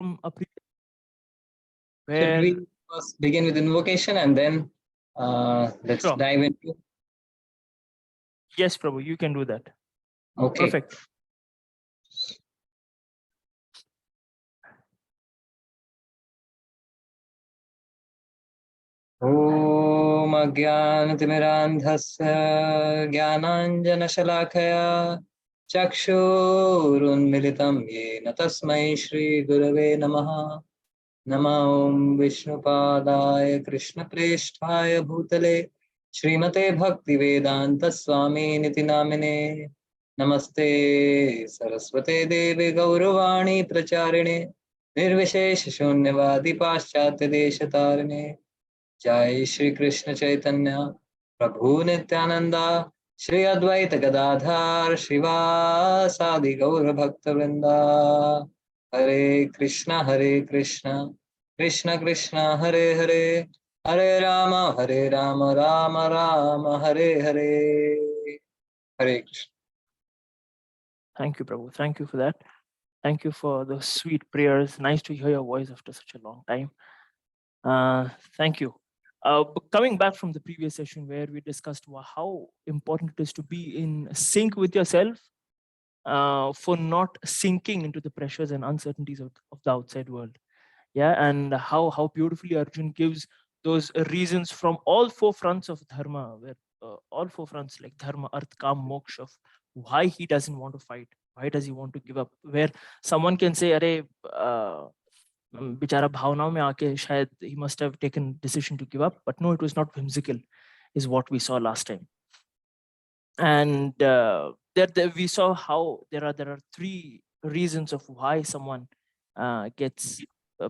from a previous Should where we first begin with invocation and then let's Sure. dive into? Yes, Prabhu, you can do that. Okay. Perfect. ॐ अज्ञानतिमिरान्धस्य ज्ञानाञ्जनशलाकया चक्षुरुन्मिलितं येन तस्मै श्रीगुरवे नमः। नमो ॐ विष्णुपादाय कृष्णप्रेष्ठाय भूतले श्रीमते भक्तिवेदान्तस्वामिनिति नामिने। नमस्ते सरस्वते देवे गौरवाणी प्रचारिणे निर्विशेषशून्यवादी पाश्चात्यदेशतारिणे। जय श्री कृष्ण चैतन्य प्रभु नित्यानंदा श्री अद्वैत गदाधर श्रीवासादि गौर भक्त वृंदा। हरे कृष्ण कृष्ण कृष्ण हरे हरे, हरे राम राम राम हरे हरे। हरे Krishna. Thank you, Prabhu. Thank you for that. Thank you for the sweet prayers. Nice to hear your voice after such a long time. Thank you. Coming back from the previous session where we discussed how important it is to be in sync with yourself for not sinking into the pressures and uncertainties of the outside world. Yeah, and how beautifully Arjun gives those reasons from all four fronts of dharma, where all four fronts like dharma, arth, kam, moksha, of why he doesn't want to fight, why does he want to give up, where someone can say, "Arey, बिचारा भावनाओं में आके शायद he must have taken decision to give up," but no, it was not whimsical, is what we saw last time. And there we saw how there are three reasons of why someone gets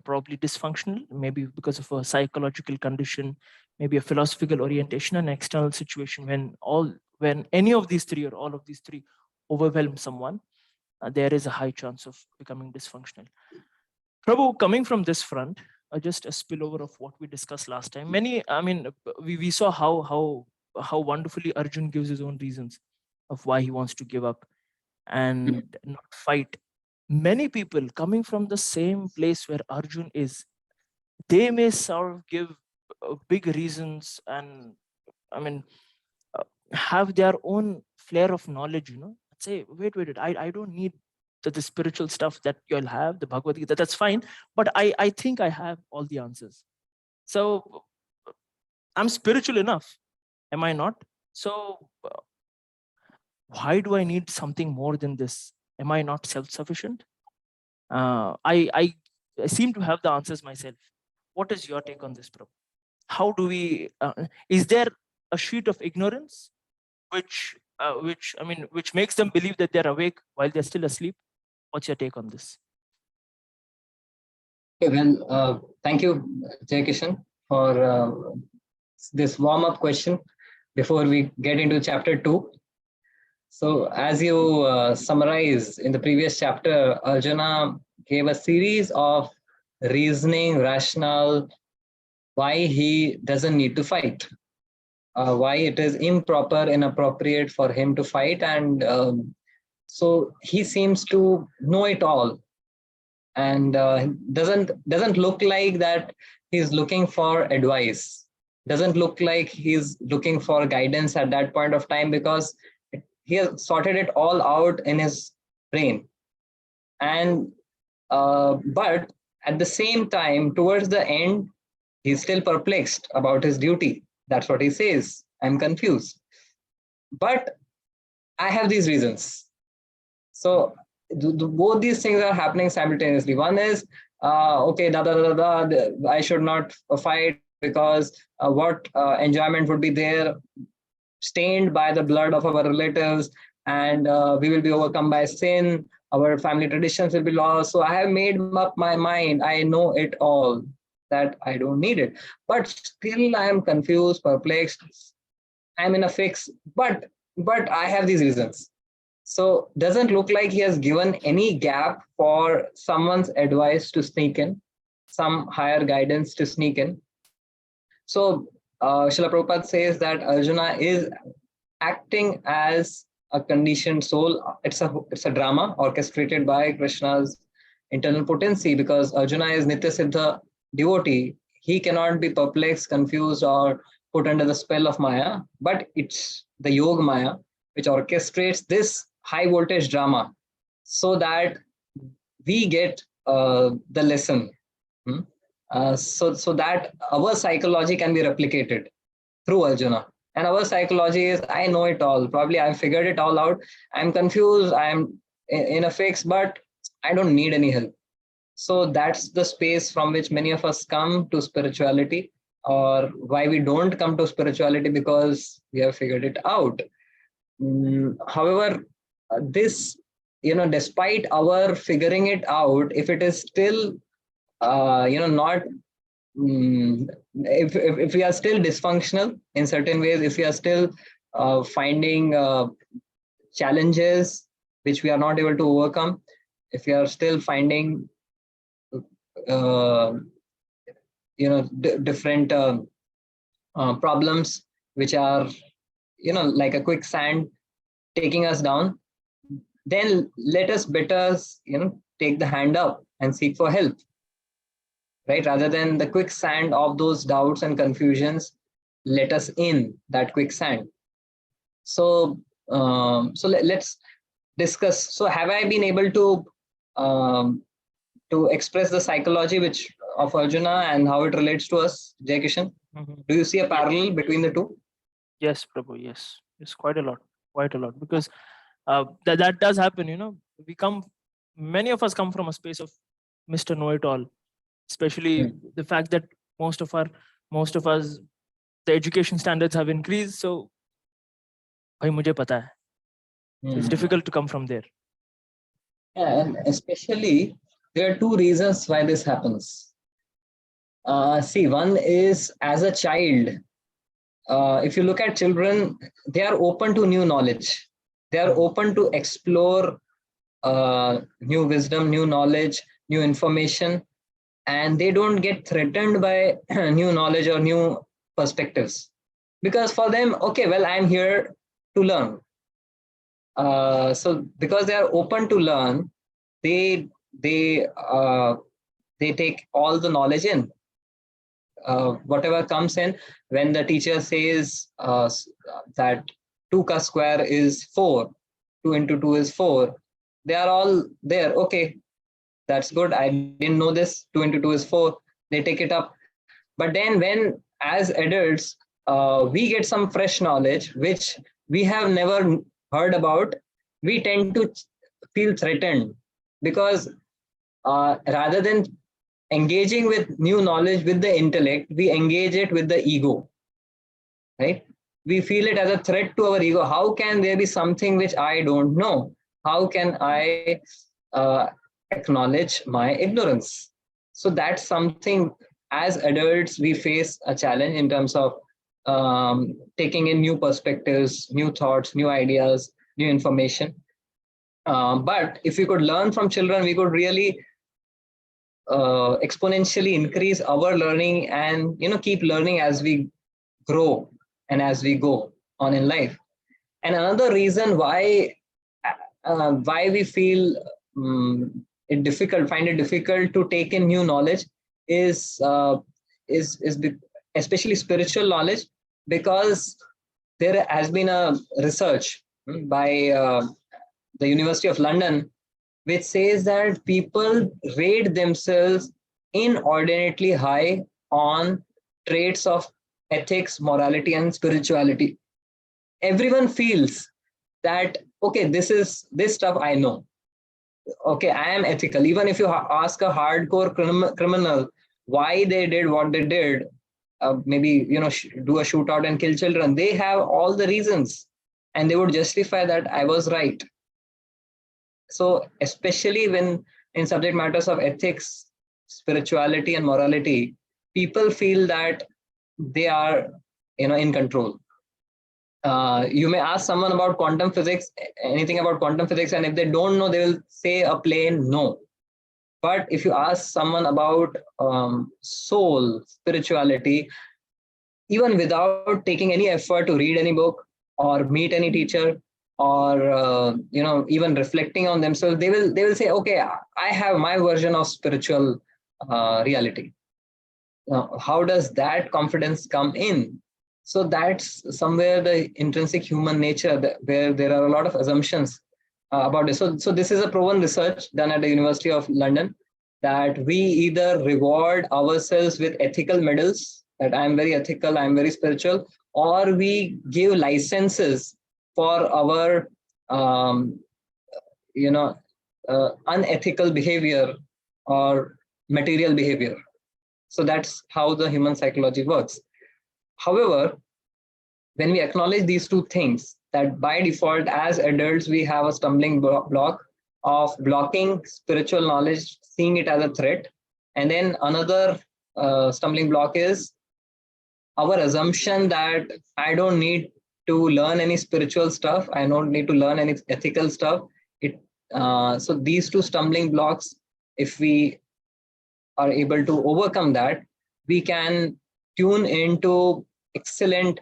probably dysfunctional, maybe because of a psychological condition, maybe a philosophical orientation, and external situation. When any of these three or all of these three overwhelm someone, there is a high chance of becoming dysfunctional. Prabhu, coming from this front, just a spillover of what we discussed last time. We saw how wonderfully Arjun gives his own reasons of why he wants to give up and not fight. Many people coming from the same place where Arjun is, they may sort of give big reasons and have their own flair of knowledge, say, wait, I don't need the spiritual stuff that you'll have, the Bhagavad Gita, that's fine, but I think I have all the answers. So I'm spiritual enough, am I not? So why do I need something more than this? Am I not self-sufficient? I seem to have the answers myself. What is your take on this, Prabhu? How do we, is there a sheet of ignorance which makes them believe that they're awake while they're still asleep? What's your take on this? Okay, well, thank you, Jai Kishan, for this warm-up question before we get into chapter 2. So as you summarized in the previous chapter, Arjuna gave a series of reasoning, rationale, why he doesn't need to fight, why it is improper, inappropriate for him to fight. And so he seems to know it all, and doesn't look like that he's looking for advice, doesn't look like he's looking for guidance at that point of time, because he has sorted it all out in his brain. And but at the same time, towards the end, he's still perplexed about his duty. That's what he says. I'm confused, but I have these reasons. So both these things are happening simultaneously. One is, okay, I should not fight because what enjoyment would be there, stained by the blood of our relatives, and we will be overcome by sin. Our family traditions will be lost. So I have made up my mind. I know it all, that I don't need it. But still I am confused, perplexed. I'm in a fix, but I have these reasons. So doesn't look like he has given any gap for someone's advice to sneak in, some higher guidance to sneak in. So Srila Prabhupada says that Arjuna is acting as a conditioned soul. It's a drama orchestrated by Krishna's internal potency, because Arjuna is Nitya Siddha devotee. He cannot be perplexed, confused, or put under the spell of Maya, but it's the Yoga Maya which orchestrates this high voltage drama so that we get the lesson. So that our psychology can be replicated through Arjuna. And our psychology is, I know it all. Probably I've figured it all out. I'm confused. I'm in a fix, but I don't need any help. So that's the space from which many of us come to spirituality, or why we don't come to spirituality, because we have figured it out. However, this, despite our figuring it out, if it is still, not, if we are still dysfunctional in certain ways, if we are still finding challenges which we are not able to overcome, if we are still finding different problems which are like a quicksand taking us down, then let us better take the hand up and seek for help, right? Rather than the quicksand of those doubts and confusions, let us in that quicksand. So let's discuss. So have I been able to express the psychology which of Arjuna and how it relates to us, Jai Kishan? Do you see a parallel between the two? Yes, Prabhu. Yes, it's quite a lot, because that does happen. Many of us come from a space of Mr. Know-it-all, especially the fact that most of us, the education standards have increased. So, bhai mujhe pata hai. So it's difficult to come from there. Yeah, and especially there are two reasons why this happens. See, one is, as a child, if you look at children, they are open to new knowledge. They are open to explore new wisdom, new knowledge, new information, and they don't get threatened by new knowledge or new perspectives. Because for them, okay, well, I'm here to learn. So because they are open to learn, they take all the knowledge in. Whatever comes in, when the teacher says that 2 ka square is 4, 2 into 2 is 4, they are all there. Okay, that's good. I didn't know this. 2 into 2 is 4. They take it up. But then when, as adults, we get some fresh knowledge which we have never heard about, we tend to feel threatened, because rather than engaging with new knowledge with the intellect, we engage it with the ego, right? We feel it as a threat to our ego. How can there be something which I don't know? How can I acknowledge my ignorance? So that's something, as adults, we face a challenge in terms of taking in new perspectives, new thoughts, new ideas, new information. But if we could learn from children, we could really exponentially increase our learning, and keep learning as we grow and as we go on in life. And another reason why we feel find it difficult to take in new knowledge is especially spiritual knowledge, because there has been a research by the University of London which says that people rate themselves inordinately high on traits of ethics, morality, and spirituality. Everyone feels that, okay, this stuff I know. Okay, I am ethical. Even if you ask a hardcore criminal why they did what they did, maybe do a shootout and kill children, they have all the reasons, and they would justify that I was right. So especially when in subject matters of ethics, spirituality, and morality, people feel that they are in control. You may ask someone about quantum physics, anything about quantum physics, and if they don't know, they will say a plain no. But if you ask someone about soul, spirituality, even without taking any effort to read any book or meet any teacher or even reflecting on themselves, they will say, okay, I have my version of spiritual reality. Now, how does that confidence come in? So that's somewhere the intrinsic human nature where there are a lot of assumptions about it. So this is a proven research done at the University of London, that we either reward ourselves with ethical medals, that I'm very ethical, I'm very spiritual, or we give licenses for our unethical behavior or material behavior. So that's how the human psychology works. However, when we acknowledge these two things, that by default as adults we have a stumbling block of blocking spiritual knowledge, seeing it as a threat, and then another stumbling block is our assumption that I don't need to learn any spiritual stuff, I don't need to learn any ethical stuff. So these two stumbling blocks, if we are able to overcome that, we can tune into excellent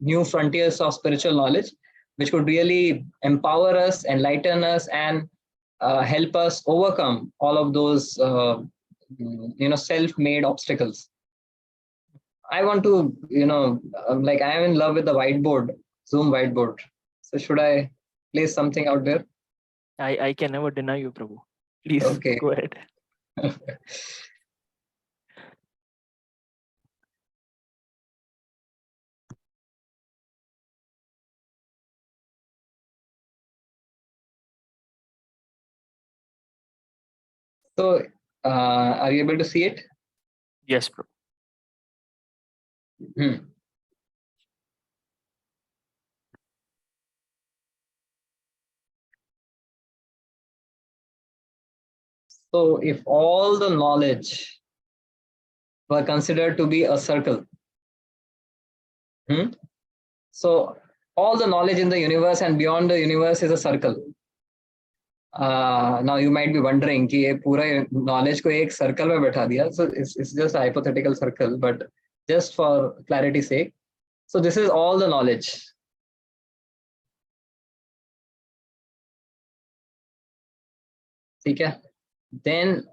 new frontiers of spiritual knowledge, which could really empower us, enlighten us, and help us overcome all of those self-made obstacles. I want to like, I am in love with the whiteboard, Zoom whiteboard. So should I place something out there? I can never deny you, Prabhu. Please Okay. go ahead. So are you able to see it? Yes, Prabhu. So if all the knowledge were considered to be a circle, so all the knowledge in the universe and beyond the universe is a circle. Now you might be wondering कि ये पूरा knowledge को एक circle में बैठा दिया. So it's just a hypothetical circle, but just for clarity's sake. So this is all the knowledge. ठीक है? Then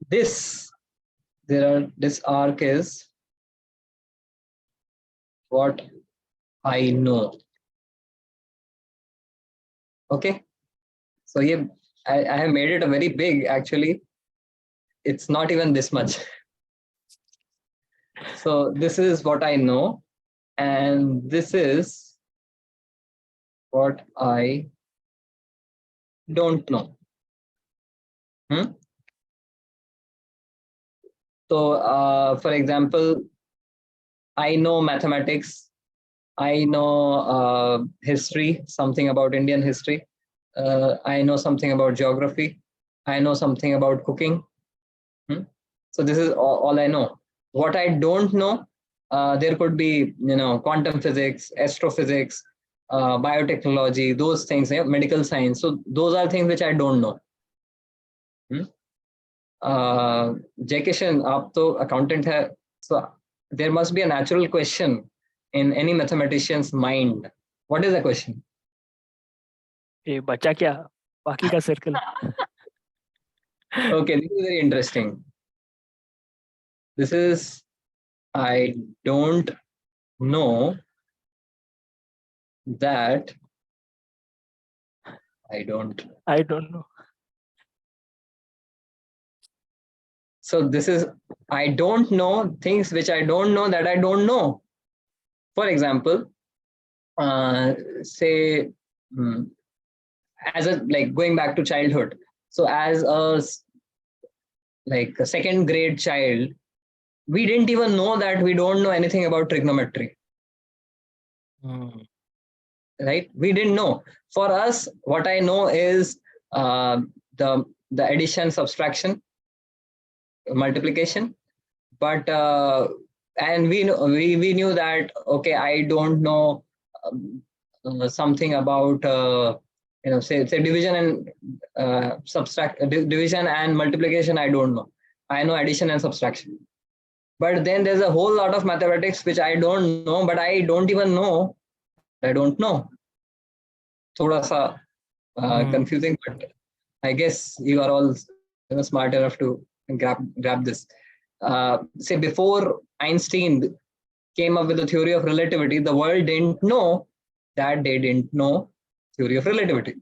this arc is what I know. Okay, so here I have made it a very big, actually. It's not even this much. So this is what I know, and this is what I don't know. So for example, I know mathematics, I know history, something about Indian history, I know something about geography, I know something about cooking. So this is all I know. What I don't know, there could be quantum physics, astrophysics, biotechnology, those things, medical science. So those are things which I don't know. Jai Kishan, आप तो accountant है, so there must be a natural question in any mathematician's mind. What is the question? ये बचा क्या बाकी का circle? Okay, this is very interesting. This is, I don't know that I don't know. So this is, I don't know things which I don't know that I don't know. For example, say, as a, like, going back to childhood. So as a second grade child, we didn't even know that we don't know anything about trigonometry. Right? We didn't know. For us, what I know is the addition, subtraction, multiplication. But and we knew that, okay, I don't know something about say division and division and multiplication. I don't know. I know addition and subtraction. But then there's a whole lot of mathematics which I don't know, but I don't even know. I don't know. Thoda sa confusing, but I guess you are all smart enough to grab this. Say before Einstein came up with the theory of relativity, the world didn't know that they didn't know theory of relativity,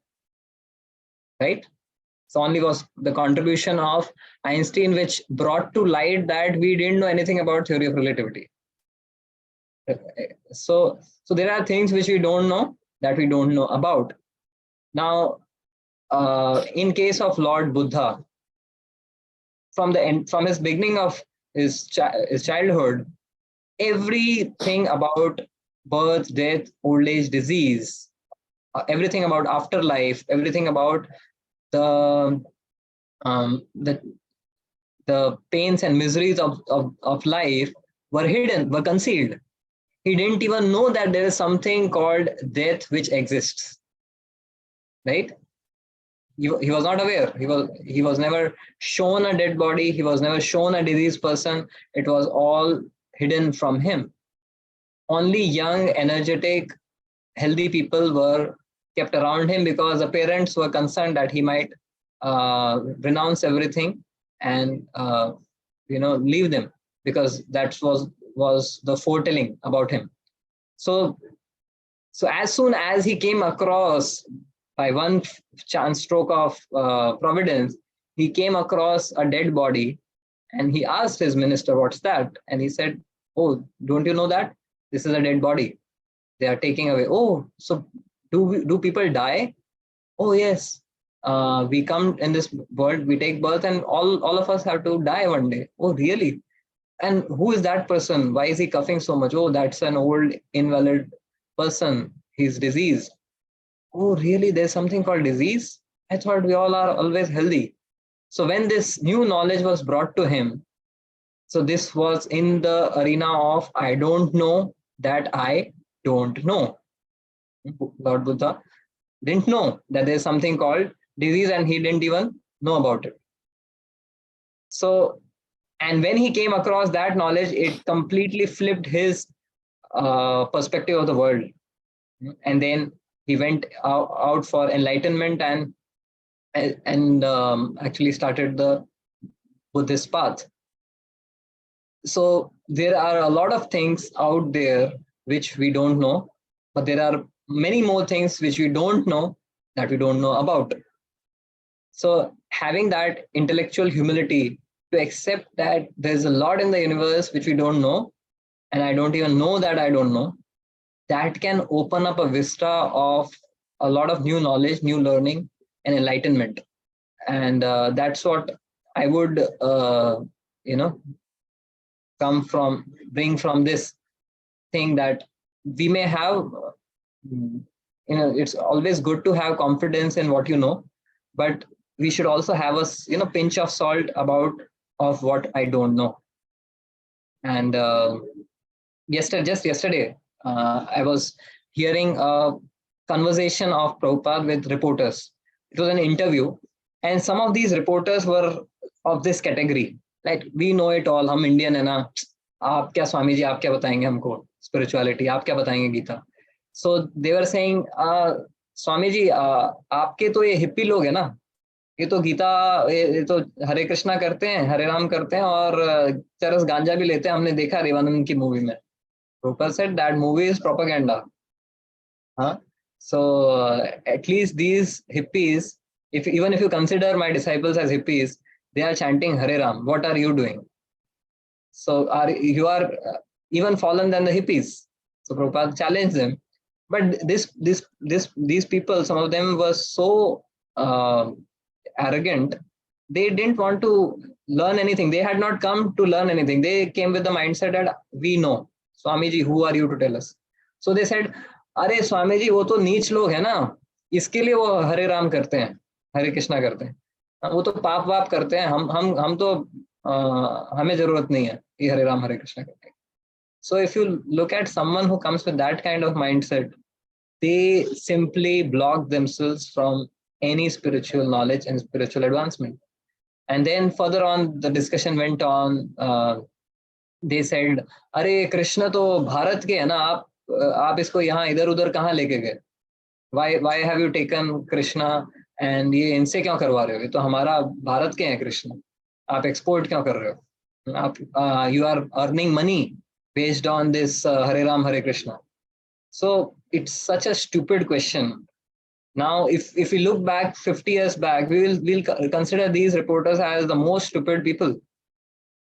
right? So only was the contribution of Einstein which brought to light that we didn't know anything about theory of relativity. So there are things which we don't know that we don't know about. Now, in case of Lord Buddha, from his beginning of his childhood, everything about birth, death, old age, disease, everything about afterlife, everything about the pains and miseries of life were hidden, were concealed. He didn't even know that there is something called death which exists, right? He was not aware. He was never shown a dead body. He was never shown a diseased person. It was all hidden from him. Only young, energetic, healthy people were kept around him because the parents were concerned that he might renounce everything and leave them, because that was the foretelling about him. So as soon as he came across, by one chance stroke of providence, he came across a dead body, and he asked his minister, "What's that?" And he said, "Oh, don't you know that this is a dead body? They are taking away." "Oh, so do people die?" "Oh, yes. We come in this world, we take birth, and all of us have to die one day." "Oh, really? And who is that person? Why is he coughing so much?" "Oh, that's an old invalid person. He's diseased." "Oh, really? There's something called disease? I thought we all are always healthy." So when this new knowledge was brought to him, so this was in the arena of I don't know that I don't know. Lord Buddha didn't know that there's something called disease, and he didn't even know about it. So, and when he came across that knowledge, it completely flipped his perspective of the world. And then he went out for enlightenment and actually started the Buddhist path. So there are a lot of things out there which we don't know, but there are many more things which we don't know that we don't know about. So having that intellectual humility to accept that there's a lot in the universe which we don't know, and I don't even know that I don't know, that can open up a vista of a lot of new knowledge, new learning, and enlightenment. And that's what I would bring from this thing, that we may have it's always good to have confidence in what you know, but we should also have a pinch of salt of what I don't know. And just yesterday I was hearing a conversation of Prabhupada with reporters. It was an interview, and some of these reporters were of this category, like, "We know it all, हम Indian है ना, आप क्या स्वामी जी, आप क्या बताएंगे हमको spirituality, आप क्या बताएंगे Gita." So they were saying, "Swami ji, आपके तो ये हिप्पी लोग है ना, ये तो गीता, ये तो हरे कृष्णा करते हैं, हरे राम करते हैं, और चरस गांजा भी लेते हैं, हमने देखा रेवानंद की मूवी में." Prabhupada said that movie is propaganda. Huh? So at least these hippies, even if you consider my disciples as hippies, they are chanting Hare Ram. What are you doing? So you are even fallen than the hippies. So Prabhupada challenged them. But these people, some of them were so arrogant. They didn't want to learn anything. They had not come to learn anything. They came with the mindset that we know. Swamiji, who are you to tell us? So they said, "अरे स्वामी जी, वो तो नीच लोग है ना, इसके लिए वो हरे राम करते हैं, हरे कृष्णा करते हैं, वो तो पाप वाप करते हैं, हम तो हमें जरूरत नहीं है ये हरे राम हरे कृष्णा करते हैं." So if you look at someone who comes with that kind of mindset, they simply block themselves from any spiritual knowledge and spiritual advancement. And then further on, the discussion went on. they said, अरे कृष्ण तो भारत के है ना, आप इसको यहाँ इधर उधर कहाँ लेके गए? Why have you taken Krishna and ये इनसे क्यों करवा रहे हो? ये तो हमारा भारत के हैं कृष्ण, आप एक्सपोर्ट क्यों कर रहे हो? आप you are earning money based on this Hare Ram Hare Krishna. So it's such a stupid question. Now, if we look back 50 years back, we'll consider these reporters as the most stupid people,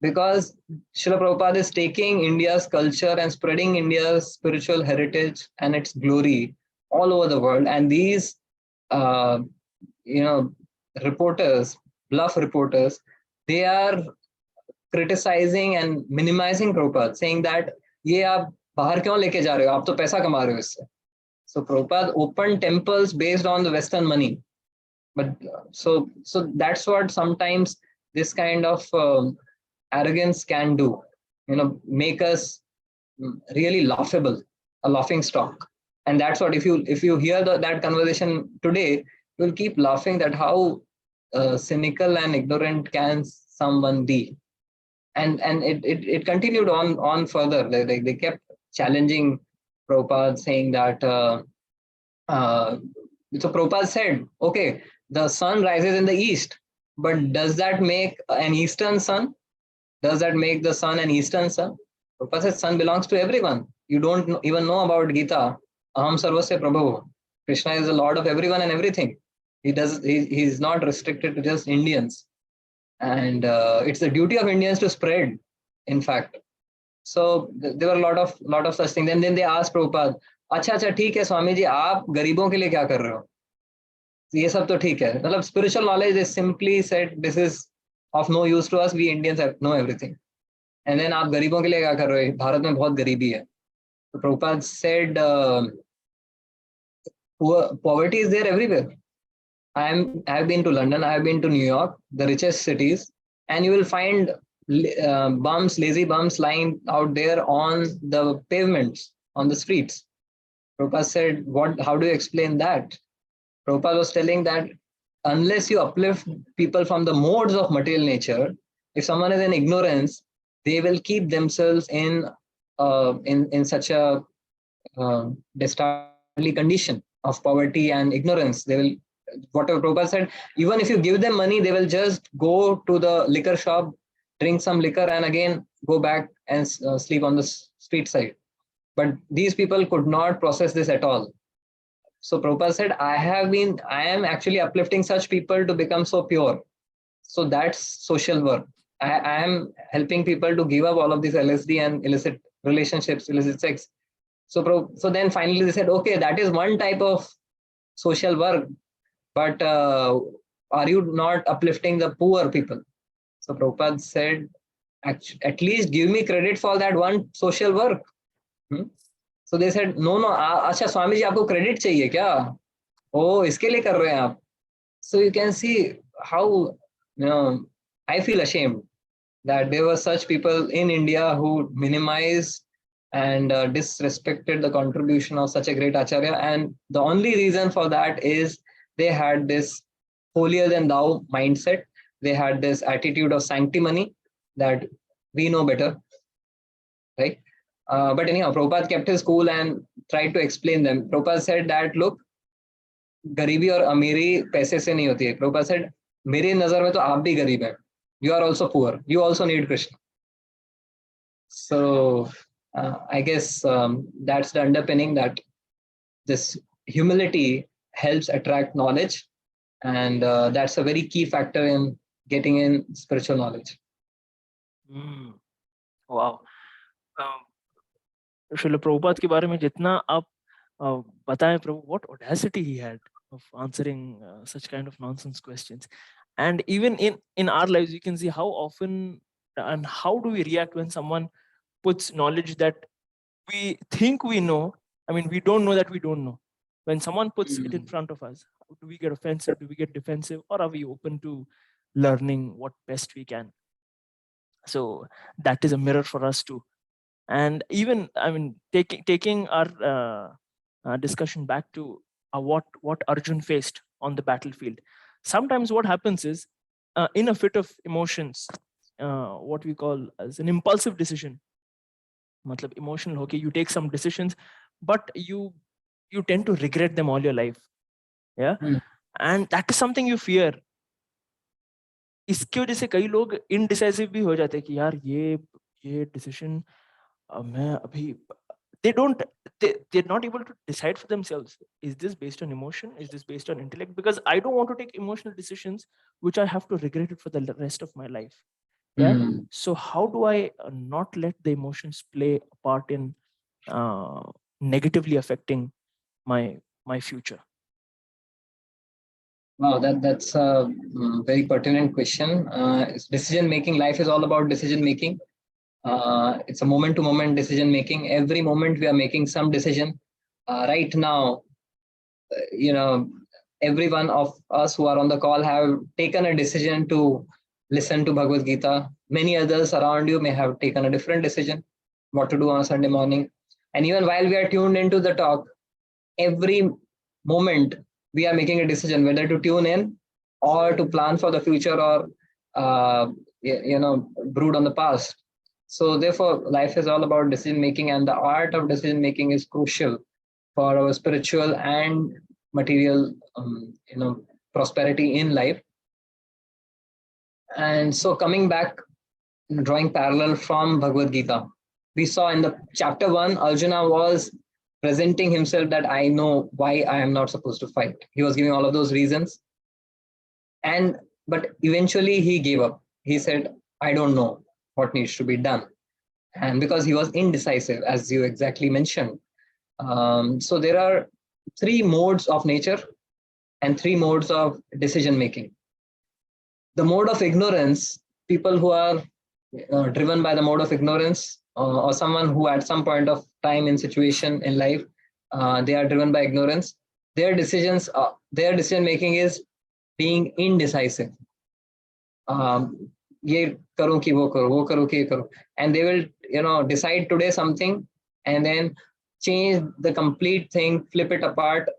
because Srila Prabhupada is taking India's culture and spreading India's spiritual heritage and its glory all over the world. And these, uh, reporters, bluff reporters, they are criticizing and minimizing Prabhupada, saying that ये आप बाहर क्यों लेके जा रहे हो? आप तो पैसा कमा रहे हो इससे. So Prabhupada opened temples based on the Western money. But so that's what sometimes this kind of arrogance can do, make us really laughable, a laughing stock. And that's what, if you hear that conversation today, you'll keep laughing that how cynical and ignorant can someone be. And it continued on further. They kept challenging Prabhupada, saying that so Prabhupada said, okay, the sun rises in the east, but does that make an eastern sun? Does that make the sun an eastern sun? Prabhupada said, sun belongs to everyone. You don't even know about Gita. Aham sarvasya prabhu. Krishna is the lord of everyone and everything. He's not restricted to just Indians. And it's the duty of Indians to spread, in fact. So there were a lot of such things. And then they asked Prabhupada, अच्छा ठीक है स्वामी जी, आप गरीबों के लिए क्या कर रहे हो? ये सब तो ठीक है, मतलब spiritual knowledge is simply said this is of no use to us, we Indians know everything. And then आप गरीबों के लिए क्या कर रहे हो? भारत में बहुत गरीबी है. So Prabhupada said, poverty is there everywhere. I have been to London, I have been to New York, the richest cities, and you will find lazy bums lying out there on the pavements, on the streets. Prabhupada said, how do you explain that? Prabhupada was telling that unless you uplift people from the modes of material nature, if someone is in ignorance, they will keep themselves in such a dastardly condition of poverty and ignorance. They will, whatever Prabhupada said, even if you give them money, they will just go to the liquor shop, drink some liquor, and again go back and sleep on the street side. But these people could not process this at all. So Prabhupada said, I am actually uplifting such people to become so pure. So that's social work. I am helping people to give up all of this LSD and illicit relationships, illicit sex. So then finally they said, okay, that is one type of social work, but are you not uplifting the poor people? So Prabhupada said, at least give me credit for that one social work. So they said, no, अच्छा स्वामी जी आपको credit चाहिए क्या? Oh, इसके लिए कर रहे हैं आप. So you can see how, I feel ashamed that there were such people in India who minimized and disrespected the contribution of such a great Acharya. And the only reason for that is they had this holier than thou mindset. They had this attitude of sanctimony that we know better, right? But anyhow, Prabhupada kept his cool and tried to explain them. Prabhupada said that, look, गरीबी और अमीरी पैसे से नहीं होती है. Prabhupada said, मेरी नजर में तो आप भी गरीब हैं. You are also poor. You also need Krishna. So I guess that's the underpinning, that this humility helps attract knowledge, and that's a very key factor in getting in spiritual knowledge. Wow. Srila Prabhupada के बारे में जितना आप बताएं प्रभु, what audacity he had of answering such kind of nonsense questions. And even in our lives, you can see how often and how do we react when someone puts knowledge that we think we know. I mean, we don't know that we don't know. When someone puts it in front of us, do we get offensive? Do we get defensive? Or are we open to learning what best we can? So that is a mirror for us too. And even, I mean, taking our discussion back to what Arjun faced on the battlefield. Sometimes what happens is, in a fit of emotions, what we call as an impulsive decision. Matlab emotional, okay, you take some decisions, but you tend to regret them all your life. Yeah. And that is something you fear. इसकी वजह से कई लोग indecisive भी हो जाते हैं कि यार ये decision मैं अभी they're not able to decide for themselves. Is this based on emotion? Is this based on intellect? Because I don't want to take emotional decisions which I have to regret it for the rest of my life. Yeah. So how do I not let the emotions play a part in negatively affecting my future? Wow, that's a very pertinent question. Decision making, life is all about decision making. It's a moment to moment decision making. Every moment we are making some decision. Right now, every one of us who are on the call have taken a decision to listen to Bhagavad Gita. Many others around you may have taken a different decision what to do on a Sunday morning. And even while we are tuned into the talk, every moment we are making a decision whether to tune in or to plan for the future or brood on the past. So therefore, life is all about decision making, and the art of decision making is crucial for our spiritual and material prosperity in life. And so coming back, drawing parallel from Bhagavad Gita, we saw in the chapter 1, Arjuna was presenting himself that I know why I am not supposed to fight. He was giving all of those reasons. But eventually he gave up. He said, I don't know what needs to be done. And because he was indecisive, as you exactly mentioned. So there are 3 modes of nature and 3 modes of decision making. The mode of ignorance, people who are driven by the mode of ignorance, or someone who at some point of time in situation in life, they are driven by ignorance. Their decision making is being indecisive. ये करूं कि वो करूं, वो करूं कि ये करूं, and they will decide today something and then change the complete thing, flip it apart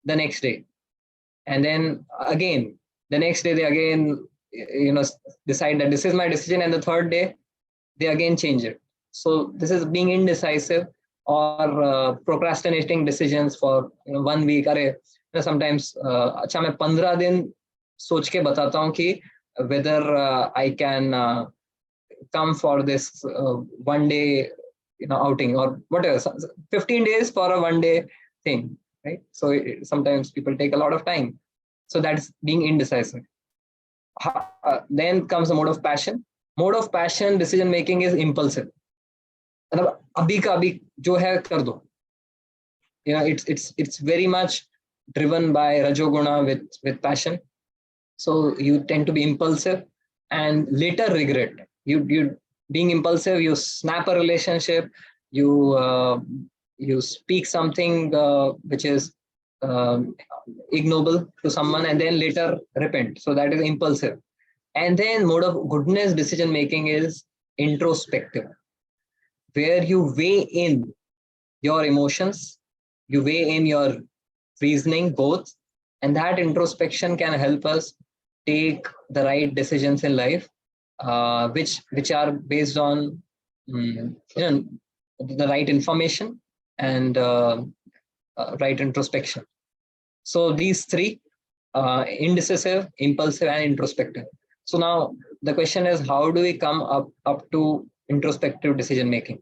the next day, and then again the next day they again decide that this is my decision, and the third day they again change it. So this is being indecisive or procrastinating decisions for 1 week. Sometimes अच्छा मैं 15 दिन सोच के बताता हूँ कि whether I can come for this 1 day outing or whatever, 15 days for a 1 day thing, right? So sometimes people take a lot of time. So that's being indecisive. Then comes the mode of passion. Mode of passion decision making is impulsive. अभी का अभी जो है कर दो. It's very much driven by Rajoguna with passion. So you tend to be impulsive and later regret. You being impulsive, you snap a relationship, you speak something which is ignoble to someone, and then later repent. So that is impulsive. And then mode of goodness decision making is introspective, where you weigh in your emotions, you weigh in your reasoning both, and that introspection can help us take the right decisions in life, which are based on the right information and right introspection. So these 3, indecisive, impulsive, and introspective. So now the question is, how do we come up to introspective decision making?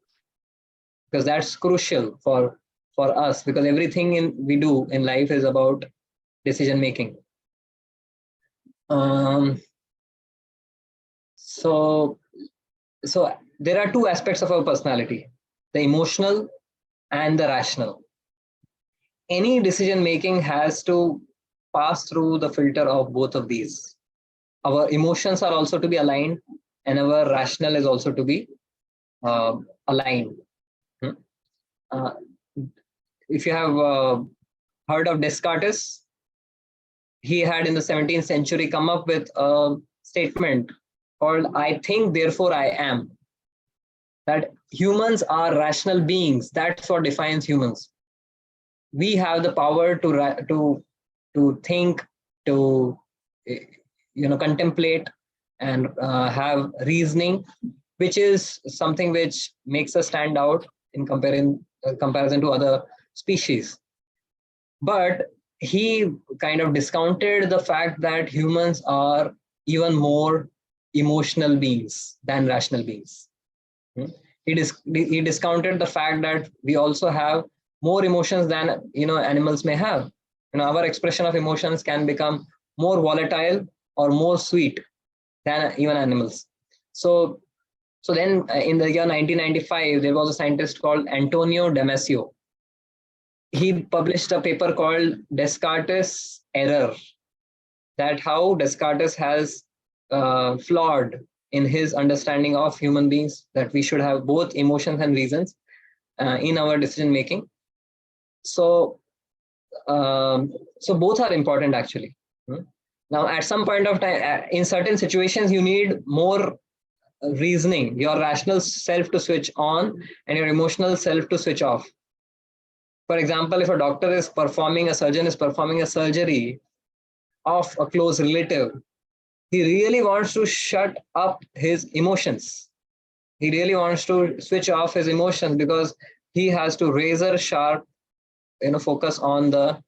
Because that's crucial for us, because everything we do in life is about decision making. So there are 2 aspects of our personality, the emotional and the rational. Any decision making has to pass through the filter of both of these. Our emotions are also to be aligned, and our rational is also to be aligned. If you have heard of Descartes, he had in the 17th century come up with a statement called I think, therefore I am. That humans are rational beings. That's what defines humans. We have the power to think, to contemplate, and have reasoning, which is something which makes us stand out in comparison to other species. But he kind of discounted the fact that humans are even more emotional beings than rational beings. He discounted the fact that we also have more emotions than animals may have. Our expression of emotions can become more volatile or more sweet than even animals. So then in the year 1995, there was a scientist called Antonio Damasio. He published a paper called Descartes' Error, that how Descartes has flawed in his understanding of human beings, that we should have both emotions and reasons in our decision making. So both are important actually. Now, at some point of time, in certain situations, you need more reasoning, your rational self to switch on and your emotional self to switch off. For example, if a surgeon is performing a surgery of a close relative, he really wants to shut up his emotions. He really wants to switch off his emotions because he has to razor sharp, focus on the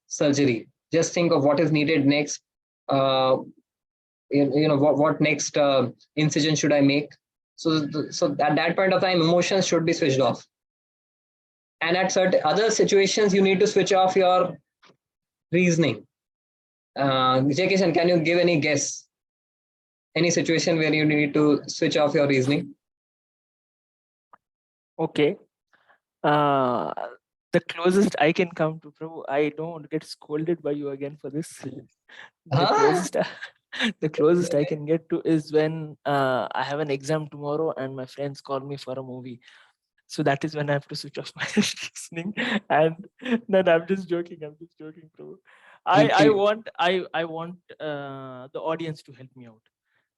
surgery. Just think of what is needed next. What next incision should I make? So at that point of time, emotions should be switched off. And at certain other situations, you need to switch off your reasoning. J. Kishan, can you give any guess? Any situation where you need to switch off your reasoning? Okay. The closest I can come to, Prabhu, I don't want to get scolded by you again for this. The closest I can get to is when I have an exam tomorrow and my friends call me for a movie. So that is when I have to switch off my listening. And then I'm just joking, Prabhu. I want the audience to help me out.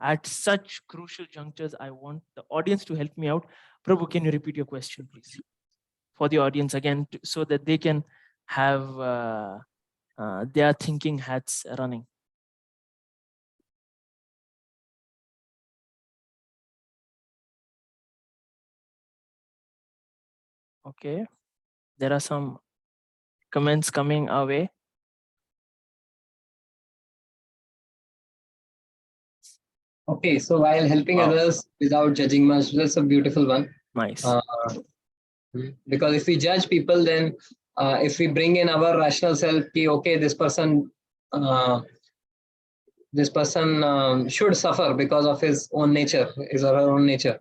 At such crucial junctures, I want the audience to help me out. Prabhu, can you repeat your question, please? For the audience again, so that they can have their thinking hats running. Okay, there are some comments coming our way. Okay, so while helping others without judging much, that's a beautiful one. Nice. Because if we judge people, then if we bring in our rational self, okay, this person should suffer because of his own nature, his or her own nature.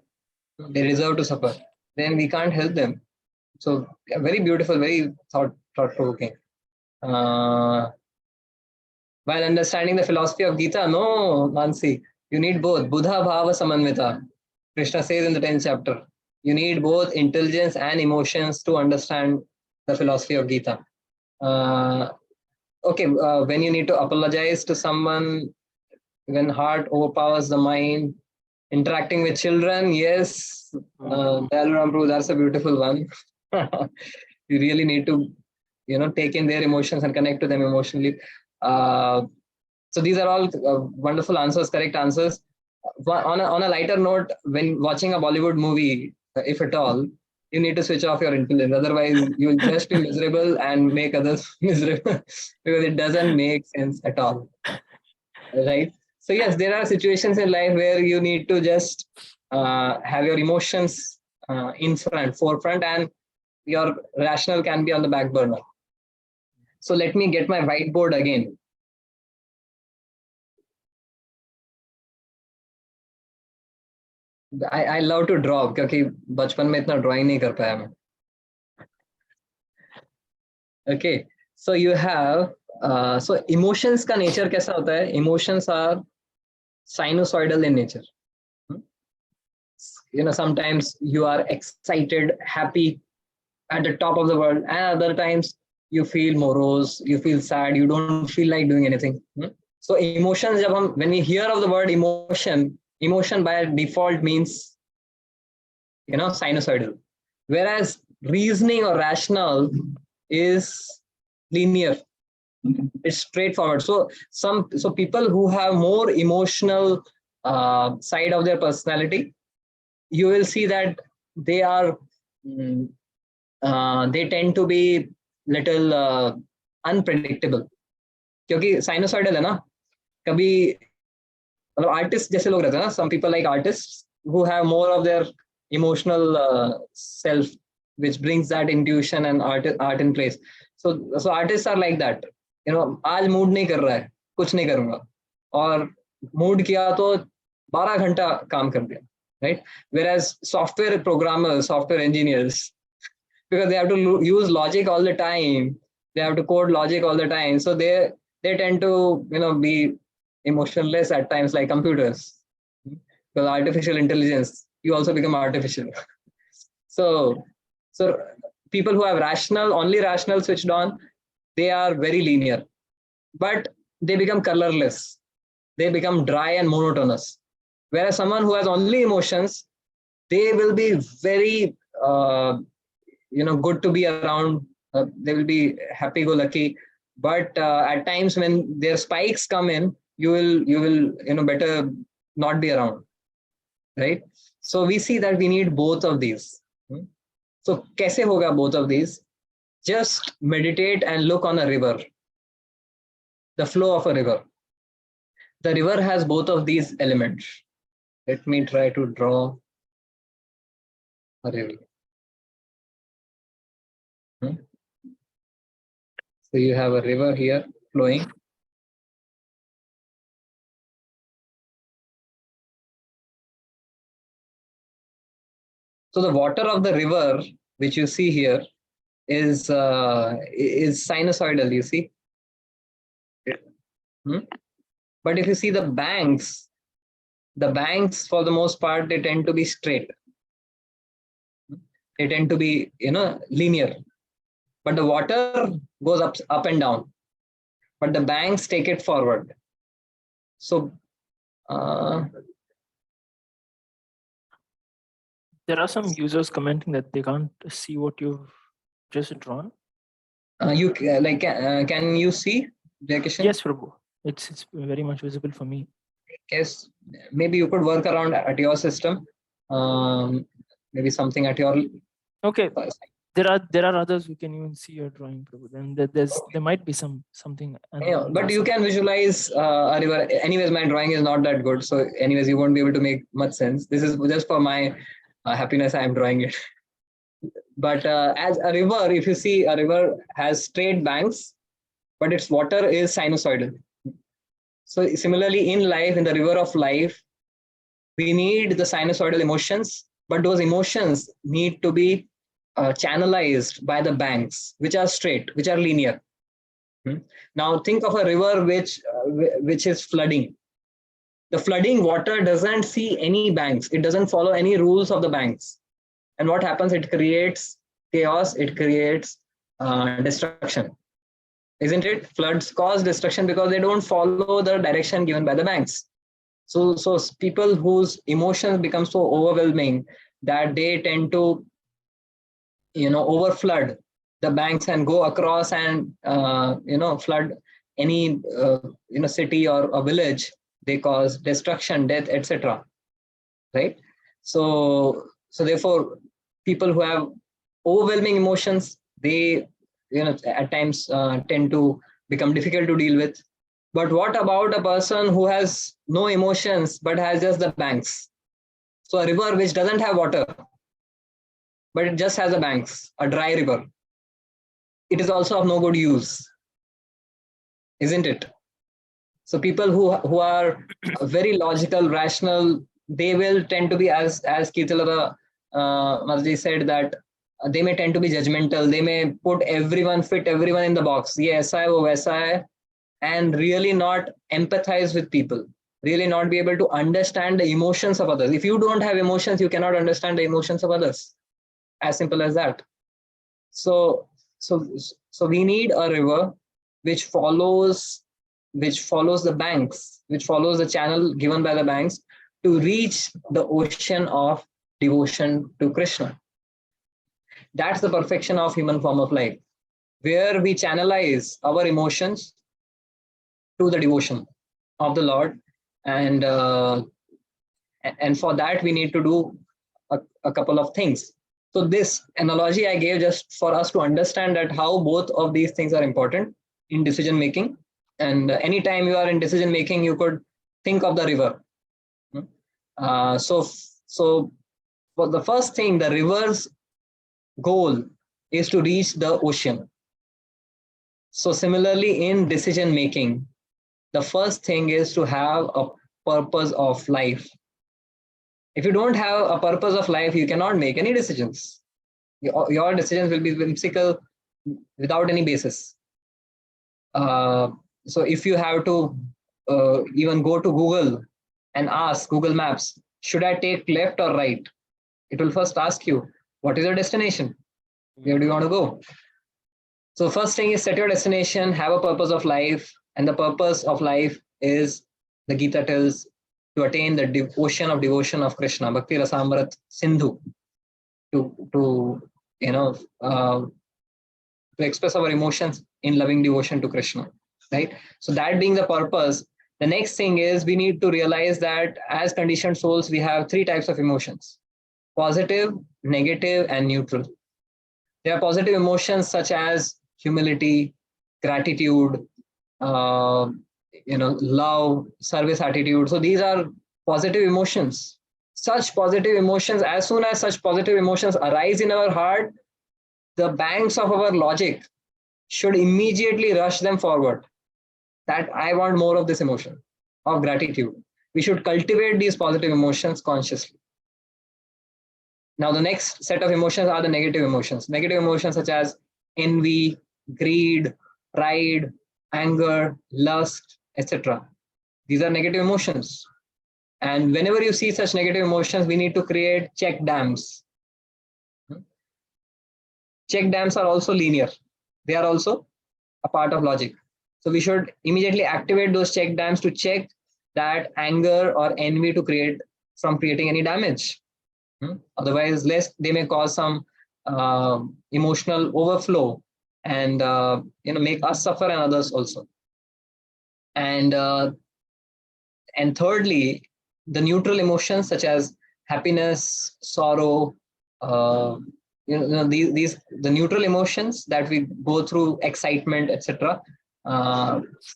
They deserve to suffer. Then we can't help them. So very beautiful, very thought-provoking. While understanding the philosophy of Gita, no, Mansi, you need both. Buddha Bhava Samanvita. Krishna says in the 10th chapter, you need both intelligence and emotions to understand the philosophy of Gita. When you need to apologize to someone, when heart overpowers the mind, interacting with children, yes, that's a beautiful one. You really need to, take in their emotions and connect to them emotionally. So these are all wonderful answers, correct answers. On a lighter note, when watching a Bollywood movie, if at all, you need to switch off your intelligence. Otherwise, you will just be miserable and make others miserable because it doesn't make sense at all. Right? So yes, there are situations in life where you need to just have your emotions in forefront, and your rational can be on the back burner. So let me get my whiteboard again. I love to draw क्योंकि बचपन में इतना drawing नहीं कर पाया मैं. Okay, so you have so emotions का nature कैसा होता है? Emotions are sinusoidal in nature. Sometimes you are excited, happy, at the top of the world, and other times you feel morose, you feel sad, you don't feel like doing anything. So emotions, when we hear of the word emotion by default means sinusoidal, whereas reasoning or rational is linear, it's straightforward. So people who have more emotional side of their personality, you will see that they are they tend to be little unpredictable. क्योंकि sinusoidal है ना, कभी मतलब artists जैसे लोग रहते हैं ना, some people like artists who have more of their emotional self, which brings that intuition and art in place. So artists are like that. आज मूड नहीं कर रहा है, कुछ नहीं करूंगा, और मूड किया तो 12 घंटा काम कर दिया, right? Whereas software programmers, software engineers, because they have to use logic all the time, they have to code logic all the time, so they tend to be emotionless at times, like computers. Because artificial intelligence, you also become artificial. So people who have only rational switched on, they are very linear, but they become colorless, they become dry and monotonous. Whereas someone who has only emotions, they will be very good to be around, they will be happy-go-lucky, but at times when their spikes come in, you will better not be around, right? So we see that we need both of these. So kaise hoga both of these? Just meditate and look on a river, the flow of a river. The river has both of these elements. Let me try to draw a river. So you have a river here flowing. So the water of the river, which you see here, is sinusoidal, you see. But if you see the banks for the most part, they tend to be straight. They tend to be linear. But the water goes up and down. But the banks take it forward. So there are some users commenting that they can't see what you've just drawn. You can you see, Jaikishan? Yes, Prabhu. It's very much visible for me. Yes, maybe you could work around at your system. Maybe something at your. Okay. There are others who can even see your drawing, Prabhu. Then there might be something. But you can visualize a river. Anyways, my drawing is not that good, so anyways, you won't be able to make much sense. This is just for my happiness. I am drawing it. But as a river, if you see, a river has straight banks, but its water is sinusoidal. So similarly, in life, in the river of life, we need the sinusoidal emotions, but those emotions need to be channelized by the banks, which are straight, which are linear. Now think of a river which is flooding. The flooding water doesn't see any banks. It doesn't follow any rules of the banks. And what happens? It creates chaos. It creates destruction. Isn't it? Floods cause destruction because they don't follow the direction given by the banks. So people whose emotions become so overwhelming that they tend to overflood the banks and go across and flood any city or a village. They cause destruction, death, etc. Right? So therefore, people who have overwhelming emotions, they at times tend to become difficult to deal with. But what about a person who has no emotions but has just the banks? So a river which doesn't have water, but it just has the banks, a dry river, it is also of no good use, isn't it? So people who are very logical, rational, they will tend to be, as Kirtilara Mataji said, that they may tend to be judgmental. They may fit everyone in the box. Ye aisa hai, wo waisa hai, and really not empathize with people, really not be able to understand the emotions of others. If you don't have emotions, you cannot understand the emotions of others. As simple as that. So we need a river which follows the banks, which follows the channel given by the banks to reach the ocean of devotion to Krishna. That's the perfection of human form of life, where we channelize our emotions to the devotion of the Lord, and And for that, we need to do a couple of things. So this analogy I gave just for us to understand that how both of these things are important in decision making. And anytime you are in decision making, you could think of the river. So for the first thing, the river's goal is to reach the ocean. So similarly, in decision making, the first thing is to have a purpose of life. If you don't have a purpose of life, you cannot make any decisions. Your decisions will be whimsical without any basis. So if you have to even go to Google and ask Google Maps, should I take left or right? It will first ask you, what is your destination? Where do you want to go? So first thing is set your destination, have a purpose of life. And the purpose of life is, the Gita tells, to attain the ocean of devotion of Krishna, Bhakti Rasamrit Sindhu, to express our emotions in loving devotion to Krishna, right? So that being the purpose, the next thing is we need to realize that as conditioned souls, we have three types of emotions: positive, negative, and neutral. There are positive emotions such as humility, gratitude, love, service attitude. So these are positive emotions. Such positive emotions, as soon as such positive emotions arise in our heart, the banks of our logic should immediately rush them forward. That I want more of this emotion of gratitude. We should cultivate these positive emotions consciously. Now, the next set of emotions are the negative emotions. Negative emotions such as envy, greed, pride, anger, lust, etc. These are negative emotions. And whenever you see such negative emotions, we need to create check dams. Check dams are also linear. They are also a part of logic. So we should immediately activate those check dams to check that anger or envy to create from creating any damage. Otherwise, they may cause some emotional overflow and make us suffer and others also. And thirdly, the neutral emotions such as happiness, sorrow, the neutral emotions that we go through, excitement, etc.,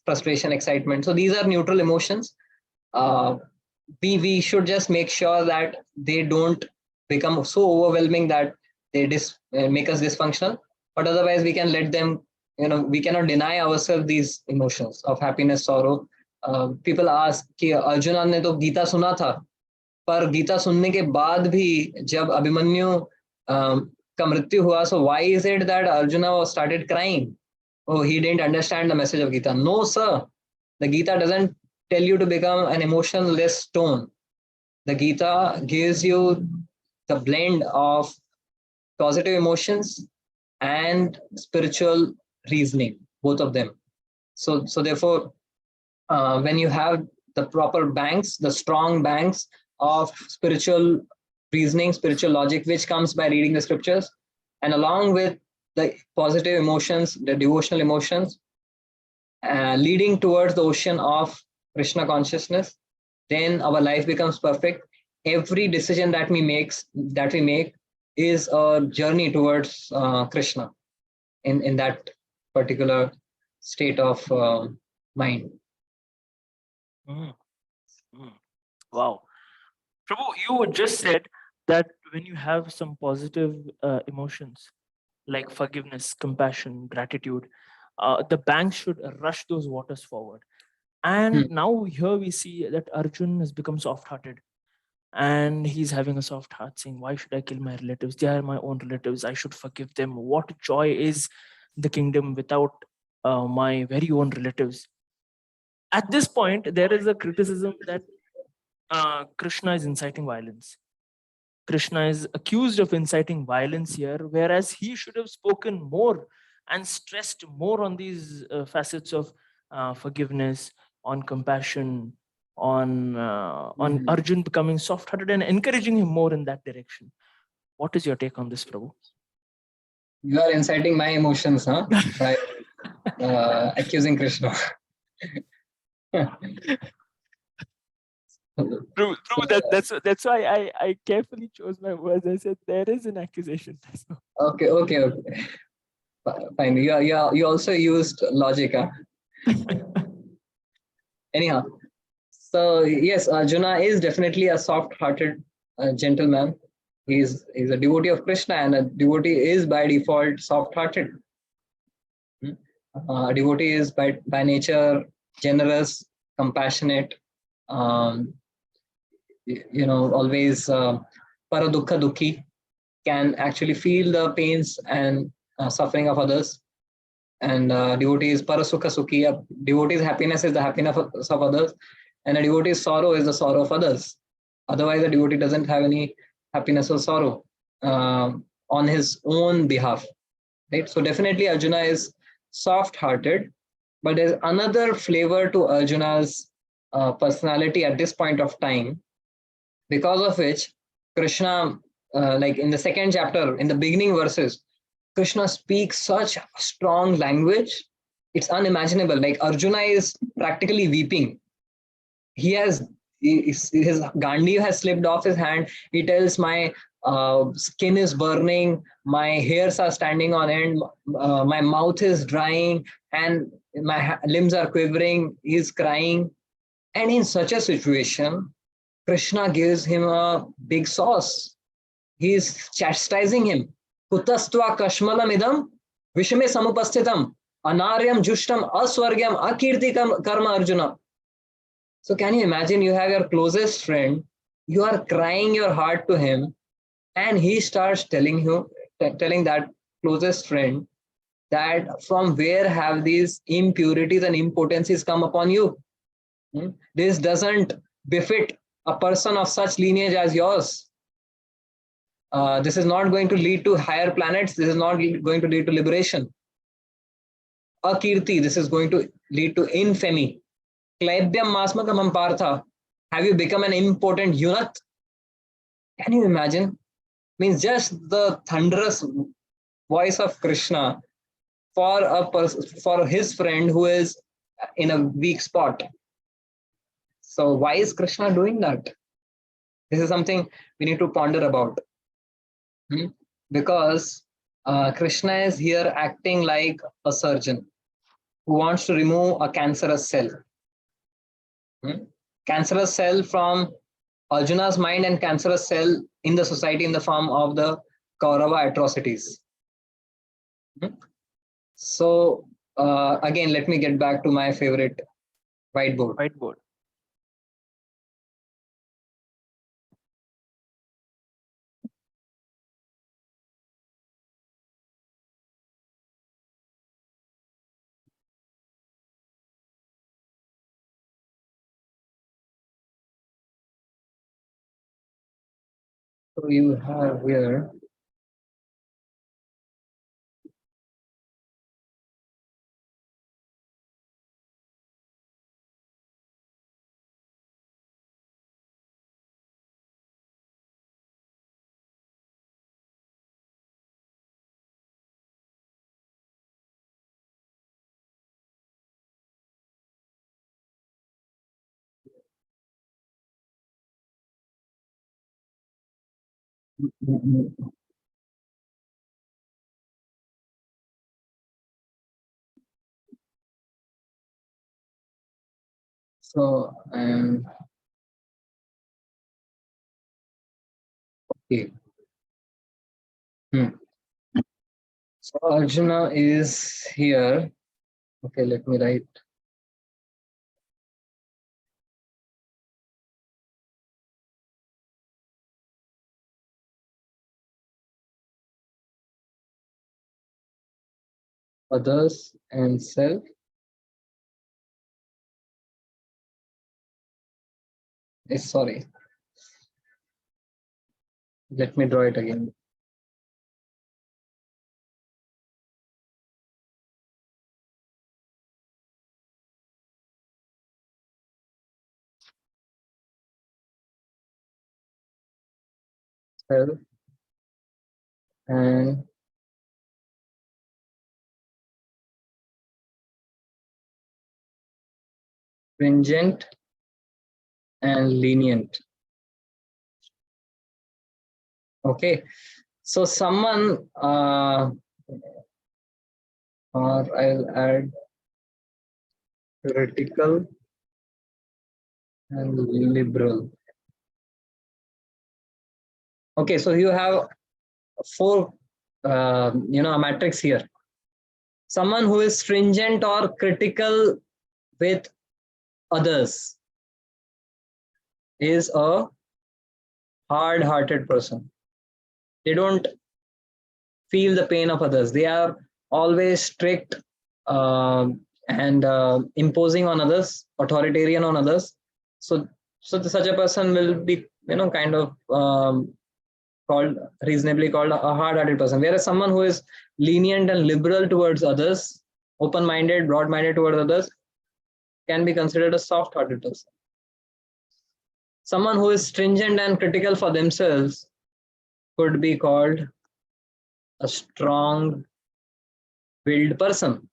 frustration, excitement. So these are neutral emotions. We should just make sure that they don't become so overwhelming that they make us dysfunctional. But otherwise, we can let them. We cannot deny ourselves these emotions of happiness, sorrow. People ask कि अर्जुना ने तो गीता सुना था, पर गीता सुनने के बाद भी जब अभिमन्यु का मृत्यु हुआ, so why is it that Arjuna started crying? Oh, he didn't understand the message of Gita. No, sir. The Gita doesn't tell you to become an emotionless stone. The Gita gives you the blend of positive emotions and spiritual reasoning, both of them. So therefore, when you have the proper banks, the strong banks of spiritual reasoning, spiritual logic, which comes by reading the scriptures, and along with the positive emotions, the devotional emotions, leading towards the ocean of Krishna consciousness, then our life becomes perfect. Every decision that we make is a journey towards Krishna in that particular state of mind. Wow. Prabhu, you just said that when you have some positive emotions like forgiveness, compassion, gratitude, the bank should rush those waters forward. And now here we see that Arjun has become soft-hearted, and he's having a soft heart, saying, why should I kill my relatives? They are my own relatives. I should forgive them. What joy is the kingdom without my very own relatives? At this point, there is a criticism that Krishna is inciting violence. Krishna is accused of inciting violence here, whereas he should have spoken more and stressed more on these facets of forgiveness, on compassion, on Arjun becoming soft-hearted and encouraging him more in that direction. What is your take on this, Prabhu? You are inciting my emotions, huh? By accusing Krishna. True. That's why I carefully chose my words. I said there is an accusation. So, Okay. Fine. You also used logic. Huh? Anyhow, so yes, Arjuna is definitely a soft-hearted gentleman. He's a devotee of Krishna, and a devotee is by default soft-hearted. A devotee is by nature generous, compassionate, um, always paradukha dukhi, can actually feel the pains and suffering of others. And devotee is parasukha sukhi. A devotee's happiness is the happiness of others, and a devotee's sorrow is the sorrow of others. Otherwise, a devotee doesn't have any happiness or sorrow on his own behalf. Right? So definitely Arjuna is soft-hearted, but there's another flavor to Arjuna's personality at this point of time, because of which Krishna, like in the second chapter, in the beginning verses, Krishna speaks such strong language, it's unimaginable. Like Arjuna is practically weeping. He has his Gandhi has slipped off his hand. He tells, my skin is burning, my hairs are standing on end, my mouth is drying, and my limbs are quivering. He's crying. And in such a situation, Krishna gives him a big sauce. He is chastising him. Kutastva kashmalam idam vishame samupastitam anaryam jushtam aswargyam akirtikam karma Arjuna. So can you imagine, you have your closest friend, you are crying your heart to him, and he starts telling that closest friend that from where have these impurities and impotencies come upon you? This doesn't befit a person of such lineage as yours. This is not going to lead to higher planets. This is not going to lead to liberation. Akirti, this is going to lead to infamy. Klaibyam masmakamam partha. Have you become an impotent eunuch? Can you imagine? Means just the thunderous voice of Krishna for his friend who is in a weak spot. So why is Krishna doing that? This is something we need to ponder about. Because Krishna is here acting like a surgeon who wants to remove a cancerous cell. Cancerous cell from Arjuna's mind and cancerous cell in the society in the form of the Kaurava atrocities. So again, let me get back to my favorite whiteboard. So you have here so okay. So Arjuna is here. Okay, let me write. Others and self. Sorry. Let me draw it again. Self and stringent and lenient. Okay, so someone, or I'll add critical and liberal. Okay, so you have four, a matrix here. Someone who is stringent or critical with others is a hard-hearted person. They don't feel the pain of others. They are always strict and imposing on others, authoritarian on others. So such a person will be, kind of reasonably called a hard-hearted person. Whereas someone who is lenient and liberal towards others, open-minded, broad-minded towards others, can be considered a soft-hearted person. Someone who is stringent and critical for themselves could be called a strong-willed person.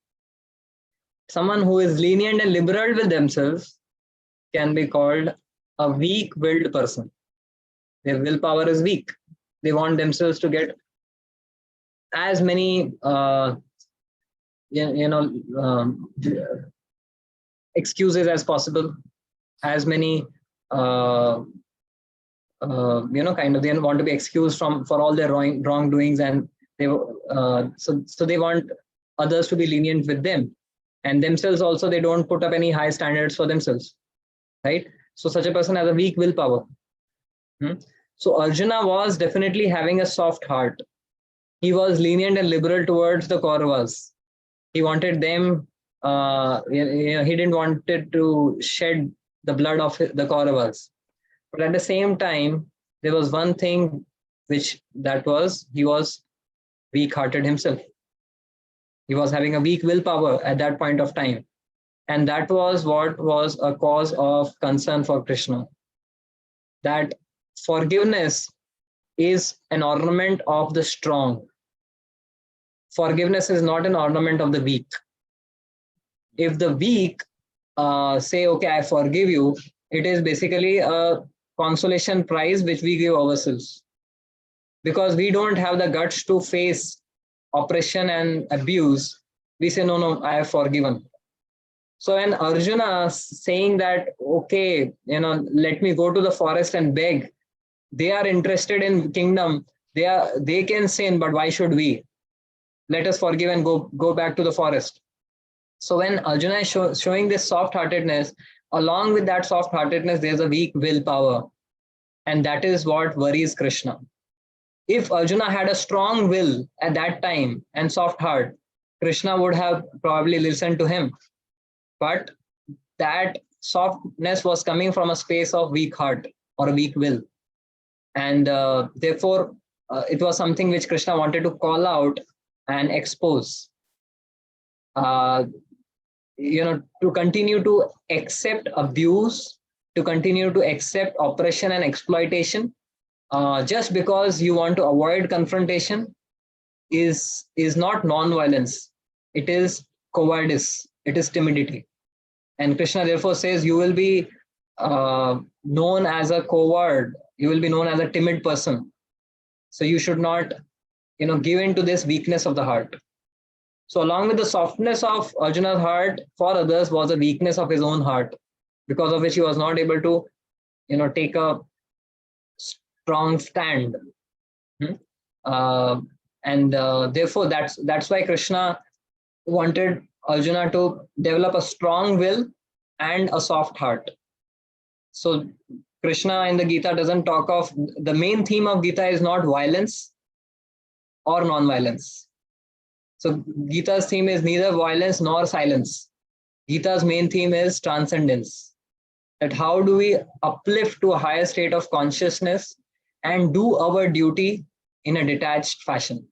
Someone who is lenient and liberal with themselves can be called a weak-willed person. Their willpower is weak. They want themselves to get as many, excuses as possible, as many, they want to be excused for all their wrongdoings, and they so they want others to be lenient with them, and themselves also they don't put up any high standards for themselves, right? So such a person has a weak willpower. So Arjuna was definitely having a soft heart. He was lenient and liberal towards the Kauravas. He wanted them, he didn't want to shed the blood of the Kauravas. But at the same time, there was one thing he was weak-hearted himself. He was having a weak willpower at that point of time. And that was what was a cause of concern for Krishna. That forgiveness is an ornament of the strong. Forgiveness is not an ornament of the weak. If the weak say, okay, I forgive you, it is basically a consolation prize which we give ourselves. Because we don't have the guts to face oppression and abuse, we say, no, I have forgiven. So when Arjuna saying that, okay, let me go to the forest and beg, they are interested in kingdom, they can sin, but why should we? Let us forgive and go back to the forest. So when Arjuna is showing this soft-heartedness, along with that soft-heartedness, there's a weak willpower. And that is what worries Krishna. If Arjuna had a strong will at that time and soft heart, Krishna would have probably listened to him. But that softness was coming from a space of weak heart or a weak will. And therefore, it was something which Krishna wanted to call out and expose. To continue to accept abuse, to continue to accept oppression and exploitation, just because you want to avoid confrontation is not non-violence. It is cowardice. It is timidity. And Krishna therefore says you will be known as a coward. You will be known as a timid person. So you should not, give in to this weakness of the heart. So along with the softness of Arjuna's heart for others was a weakness of his own heart, because of which he was not able to, take a strong stand. Therefore, that's why Krishna wanted Arjuna to develop a strong will and a soft heart. So Krishna in the Gita doesn't talk of, the main theme of Gita is not violence or non-violence. So Gita's theme is neither violence nor silence. Gita's main theme is transcendence. That how do we uplift to a higher state of consciousness and do our duty in a detached fashion,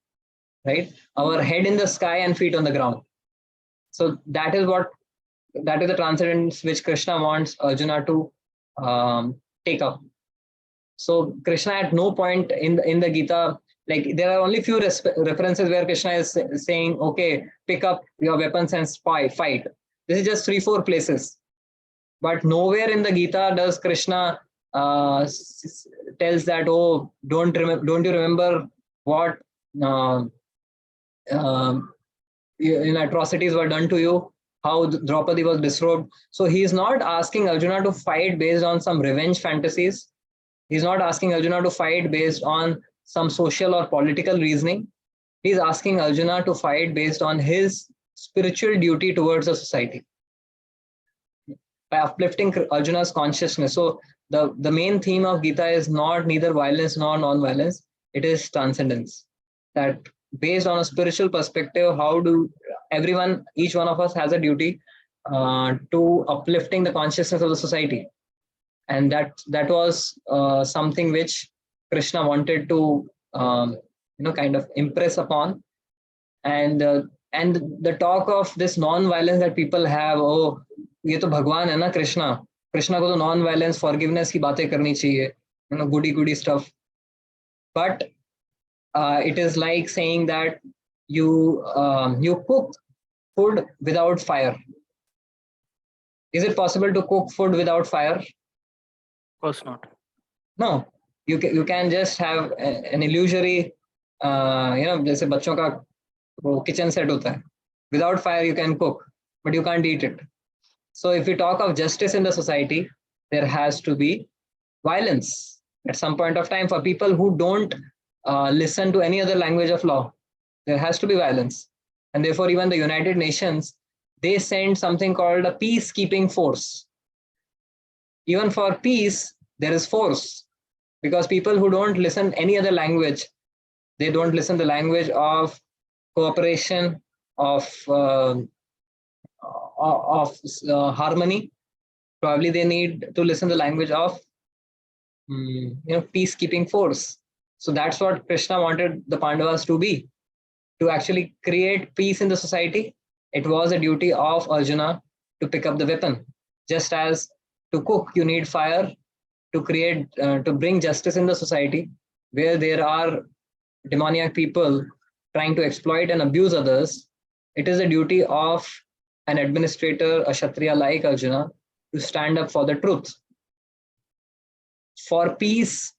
right? Our head in the sky and feet on the ground. So that is the transcendence which Krishna wants Arjuna to take up. So Krishna at no point in the Gita, like there are only few references where Krishna is saying, okay, pick up your weapons and fight. This is just 3-4 places. But nowhere in the Gita does Krishna tells that, oh, don't you remember what atrocities were done to you, how Draupadi was disrobed. So he is not asking Arjuna to fight based on some revenge fantasies. He's not asking Arjuna to fight based on some social or political reasoning. He's asking Arjuna to fight based on his spiritual duty towards the society, by uplifting Arjuna's consciousness. So the main theme of Gita is not neither violence nor non-violence. It is transcendence. That based on a spiritual perspective, how do each one of us has a duty to uplifting the consciousness of the society. And that was something which Krishna wanted to kind of impress upon. And the talk of this non-violence that people have, oh, ये तो भगवान है ना कृष्णा को तो non-violence, forgiveness की बातें करनी चाहिए, goody stuff. But it is like saying that you cook food without fire. Is it possible to cook food without fire? Of course not. No, you can just have an illusory, जैसे बच्चों का वो kitchen set होता है. Without fire you can cook, but you can't eat it. So if we talk of justice in the society, there has to be violence at some point of time for people who don't listen to any other language of law. There has to be violence. And therefore, even the United Nations, they send something called a peacekeeping force. Even for peace, there is force, because people who don't listen any other language, they don't listen the language of cooperation, of harmony. Probably they need to listen the language of peacekeeping force. So that's what Krishna wanted the Pandavas to be, to actually create peace in the society. It was a duty of Arjuna to pick up the weapon. Just as to cook, you need fire. To create, to bring justice in the society, where there are demoniac people trying to exploit and abuse others, it is a duty of an administrator, a Kshatriya like Arjuna, to stand up for the truth. For peace,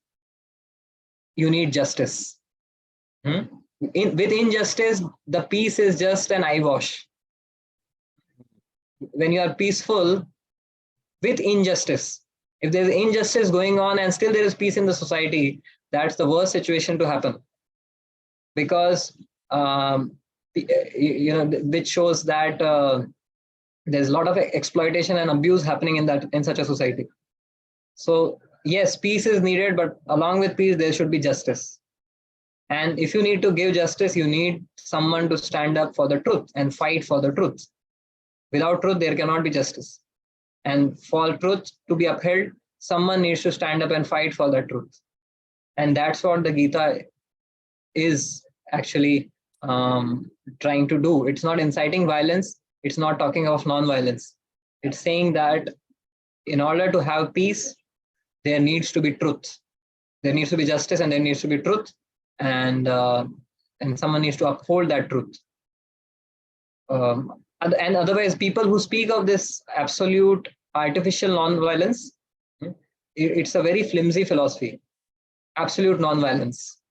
you need justice. With injustice, the peace is just an eyewash. When you are peaceful with injustice, if there's injustice going on and still there is peace in the society, that's the worst situation to happen. Because which shows that there's a lot of exploitation and abuse happening in such a society. So yes, peace is needed, but along with peace, there should be justice. And if you need to give justice, you need someone to stand up for the truth and fight for the truth. Without truth, there cannot be justice. And for truth to be upheld, someone needs to stand up and fight for the truth. And that's what the Gita is actually trying to do. It's not inciting violence. It's not talking of non-violence. It's saying that in order to have peace, there needs to be truth. There needs to be justice, and there needs to be truth. And someone needs to uphold that truth. And otherwise, people who speak of this absolute artificial non-violence, it's a very flimsy philosophy. Absolute non-violence.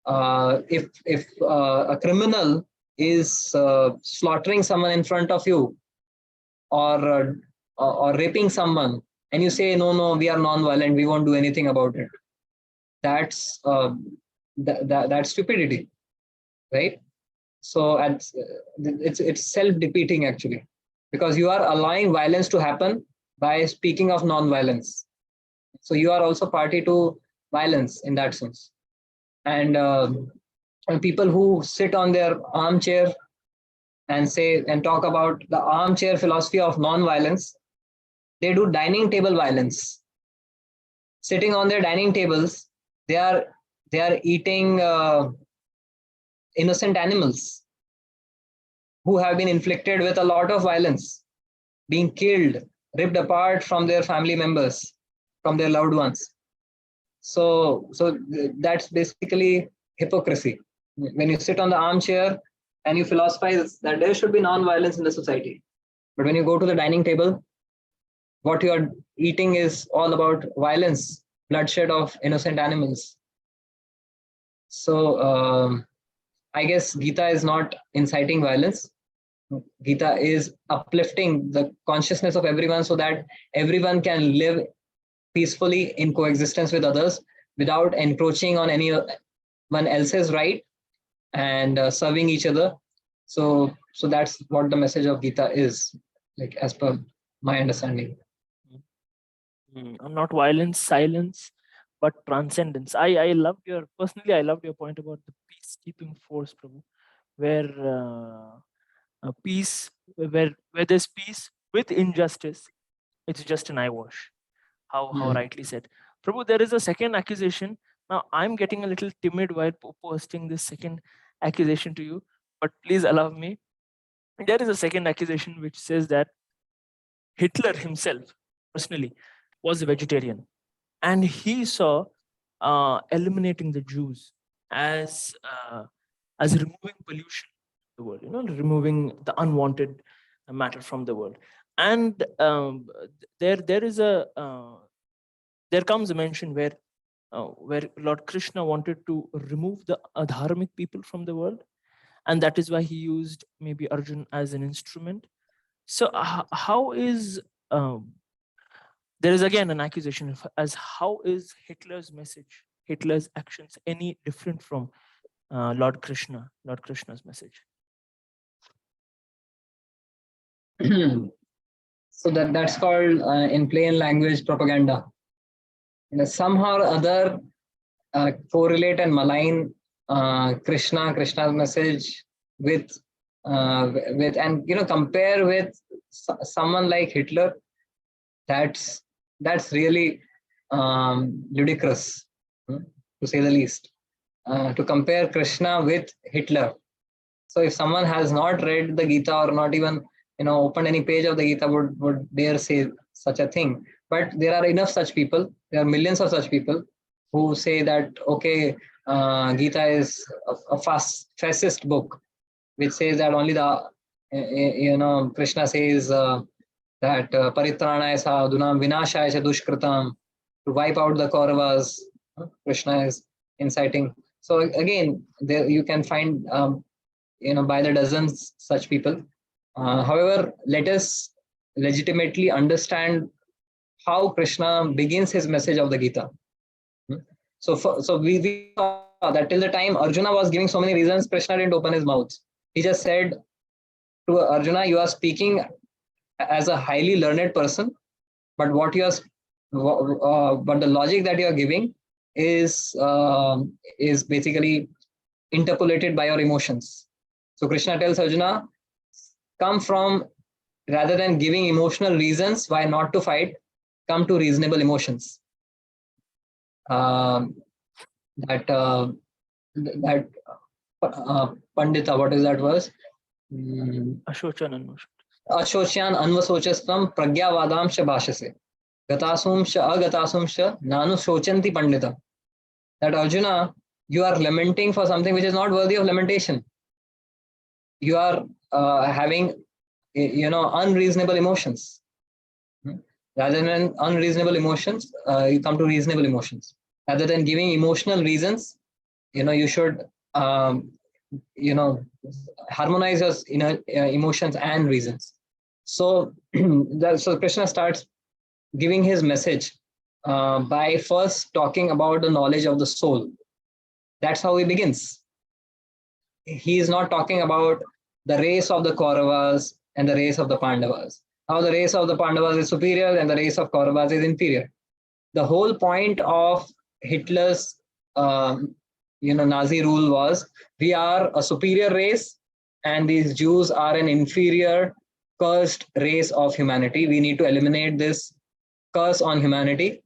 If a criminal is slaughtering someone in front of you, or raping someone, and you say, no, we are non-violent, we won't do anything about it, that's that's stupidity, right? So it's self-defeating actually, because you are allowing violence to happen by speaking of non-violence. So you are also party to violence in that sense. And people who sit on their armchair and say and talk about the armchair philosophy of non-violence, they do dining table violence. Sitting on their dining tables, they are eating innocent animals who have been inflicted with a lot of violence, being killed, ripped apart from their family members, from their loved ones. So that's basically hypocrisy. When you sit on the armchair and you philosophize that there should be non-violence in the society, but when you go to the dining table, what you are eating is all about violence, bloodshed of innocent animals. So I guess Gita is not inciting violence. Gita is uplifting the consciousness of everyone so that everyone can live peacefully in coexistence with others without encroaching on anyone else's right, and serving each other. So that's what the message of Gita is, like as per my understanding. Not violence, silence, but transcendence. I loved your point about the peacekeeping force, Prabhu, where peace, where there's peace with injustice, it's just an eyewash. How rightly said, Prabhu. There is a second accusation. Now I'm getting a little timid while posting this second accusation to you, but please allow me. There is a second accusation which says that Hitler himself, personally, was a vegetarian, and he saw eliminating the Jews as removing pollution in the world, removing the unwanted matter from the world. And there comes a mention where Lord Krishna wanted to remove the adharmic people from the world, and that is why he used maybe Arjun as an instrument. So how is there is again an accusation as how is Hitler's message, Hitler's actions any different from Lord Krishna's message? So that's called in plain language propaganda. Somehow or other correlate and malign Krishna's message with and compare with someone like Hitler. That's really ludicrous, to say the least, to compare Krishna with Hitler. So if someone has not read the Gita or not even opened any page of the Gita would dare say such a thing. But there are enough such people. There are millions of such people who say that okay, Gita is a fascist book, which says that only the Krishna says that paritranaya sadhunam vinashaya cha dushkritam, to wipe out the Kauravas. Krishna is inciting. So again, there you can find by the dozens such people. However, let us legitimately understand how Krishna begins his message of the Gita. So we saw that till the time Arjuna was giving so many reasons, Krishna didn't open his mouth. He just said to Arjuna, you are speaking as a highly learned person, but but the logic that you are giving is basically interpolated by your emotions. So Krishna tells Arjuna, come from, rather than giving emotional reasons why not to fight, come to reasonable emotions. That Pandita, what is that verse? Ashochan anvasochastam pragyavadamsha bhashase gatasumsha agatasumsha nanu shochanti pandita. That Arjuna, you are lamenting for something which is not worthy of lamentation. You are having unreasonable emotions. Rather than unreasonable emotions, you come to reasonable emotions. Rather than giving emotional reasons, you should harmonize your emotions and reasons. So so Krishna starts giving his message by first talking about the knowledge of the soul. That's how he begins. He is not talking about the race of the Kauravas and the race of the Pandavas. How the race of the Pandavas is superior and the race of Kauravas is inferior. The whole point of Hitler's Nazi rule was, we are a superior race and these Jews are an inferior, cursed race of humanity. We need to eliminate this curse on humanity,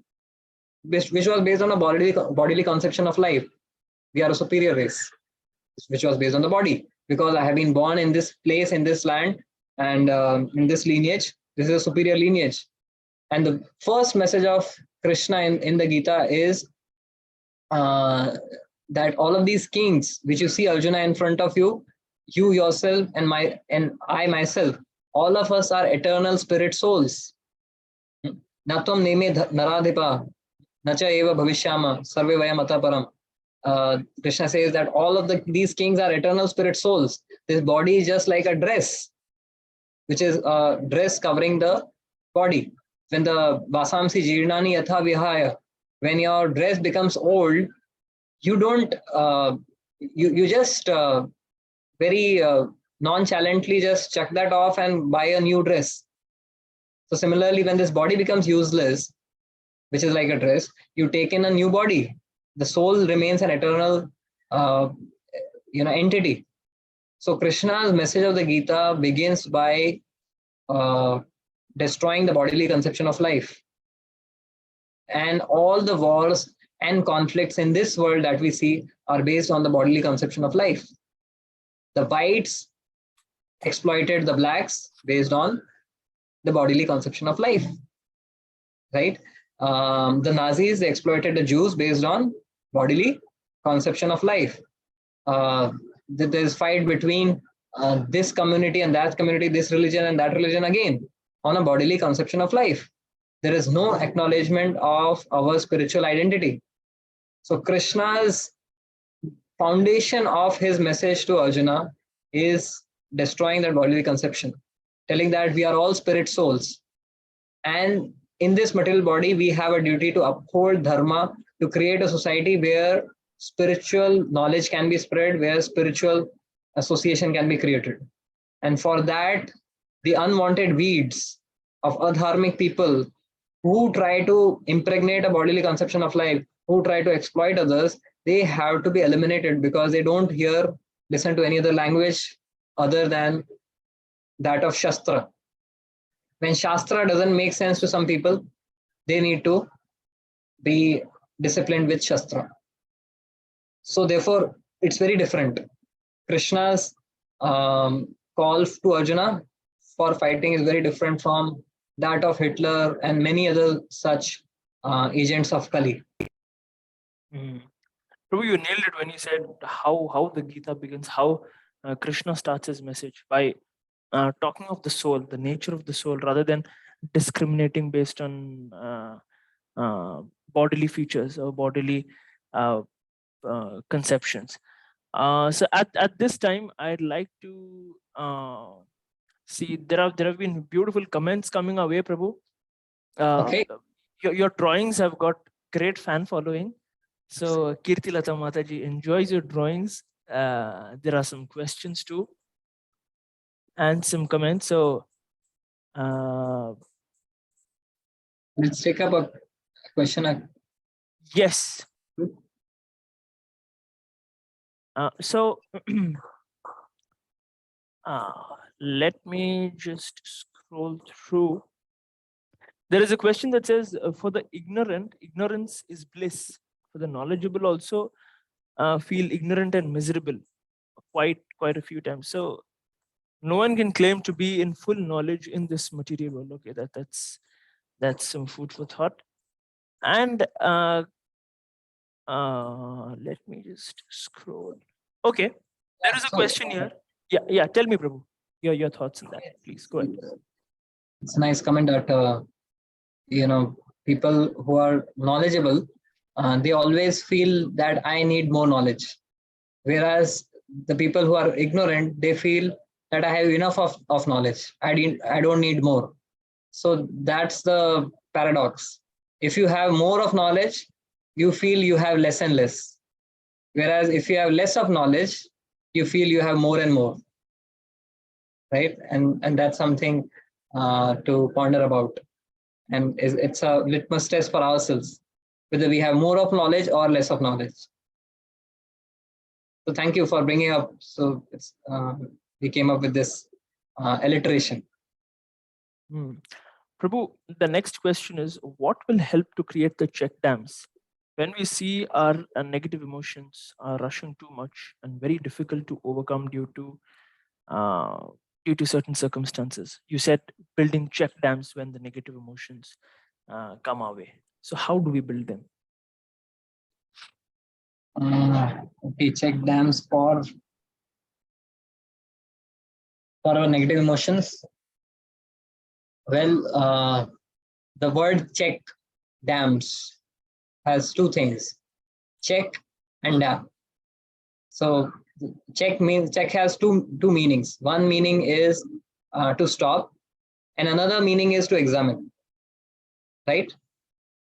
which was based on a bodily conception of life. We are a superior race, which was based on the body. Because I have been born in this place, in this land, and in this lineage, this is a superior lineage. And the first message of Krishna in the Gita is that all of these kings, which you see Arjuna in front of you, you yourself and I myself, all of us are eternal spirit souls. Natvam neme naradhipa, nacha eva bhavishyama, sarve vayam ata param. Krishna says that all of these kings are eternal spirit souls. This body is just like a dress, which is a dress covering the body. When the vasamsi jirnani yatha vihaya, when your dress becomes old, you don't, you just very nonchalantly just chuck that off and buy a new dress. So similarly, when this body becomes useless, which is like a dress, you take in a new body. The soul remains an eternal, uh, entity. So Krishna's message of the Gita begins by destroying the bodily conception of life. And all the wars and conflicts in this world that we see are based on the bodily conception of life. The whites exploited the blacks based on the bodily conception of life, right? The Nazis exploited the Jews based on bodily conception of life. There's fight between this community and that community, this religion and that religion, again on a bodily conception of life. There is no acknowledgement of our spiritual identity. So Krishna's foundation of his message to Arjuna is destroying that bodily conception, telling that we are all spirit souls. And in this material body, we have a duty to uphold dharma, to create a society where spiritual knowledge can be spread, where spiritual association can be created. And for that, the unwanted weeds of adharmic people who try to impregnate a bodily conception of life, who try to exploit others, they have to be eliminated because they don't listen to any other language other than that of Shastra. When Shastra doesn't make sense to some people, they need to be disciplined with Shastra. So therefore, it's very different. Krishna's call to Arjuna for fighting is very different from that of Hitler and many other such agents of Kali. Mm. Prabhu, you nailed it when you said how the Gita begins, how Krishna starts his message by talking of the soul, the nature of the soul, rather than discriminating based on bodily features or bodily conceptions. So at this time, I'd like to see there have been beautiful comments coming our way, Prabhu. Okay. Your drawings have got great fan following. So Kirti Lata Mataji enjoys your drawings. There are some questions too and some comments. So let's take up a question. Yes. So let me just scroll through. There is a question that says, for the ignorant, ignorance is bliss. For the knowledgeable also feel ignorant and miserable quite a few times. So no one can claim to be in full knowledge in this material world. Okay, that's some food for thought. And let me just scroll. Okay, there is a question here. Yeah. Tell me, Prabhu, your thoughts on that, please. Go ahead. It's a nice comment that people who are knowledgeable, they always feel that I need more knowledge, whereas the people who are ignorant, they feel that I have enough of knowledge. I don't need more. So that's the paradox. If you have more of knowledge, you feel you have less and less. Whereas if you have less of knowledge, you feel you have more and more. Right? And that's something to ponder about. And it's a litmus test for ourselves, whether we have more of knowledge or less of knowledge. So thank you for bringing up. So it's we came up with this alliteration. Prabhu, the next question is, what will help to create the check dams when we see our negative emotions are rushing too much and very difficult to overcome due to certain circumstances? You said building check dams when the negative emotions come our way. So how do we build them? Okay, check dams for our negative emotions. Well, the word check dams has two things: check and dam. So check has two meanings. One meaning is to stop, and another meaning is to examine, right?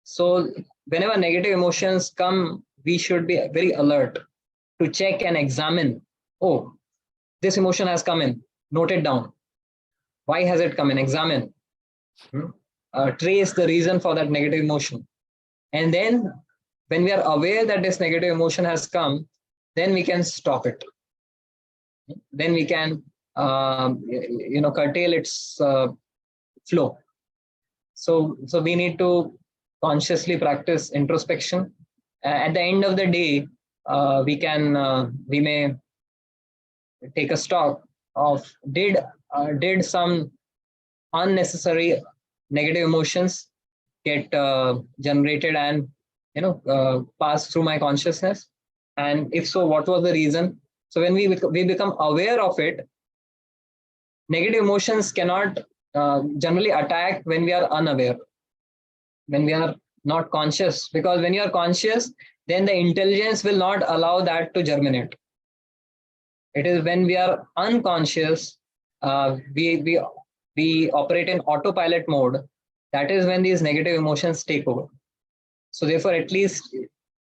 So whenever negative emotions come, we should be very alert to check and examine. Oh, this emotion has come in. Note it down. Why has it come in? Examine. Trace the reason for that negative emotion. And then when we are aware that this negative emotion has come, then we can stop it. Then we can curtail its flow. So we need to consciously practice introspection. At the end of the day, we may take a stock of did some unnecessary negative emotions get generated and pass through my consciousness, and if so, what was the reason? So when we become aware of it, negative emotions cannot generally attack when we are unaware, when we are not conscious, because when you are conscious, then the intelligence will not allow that to germinate. It is when we are unconscious, we operate in autopilot mode. That is when these negative emotions take over. So therefore, at least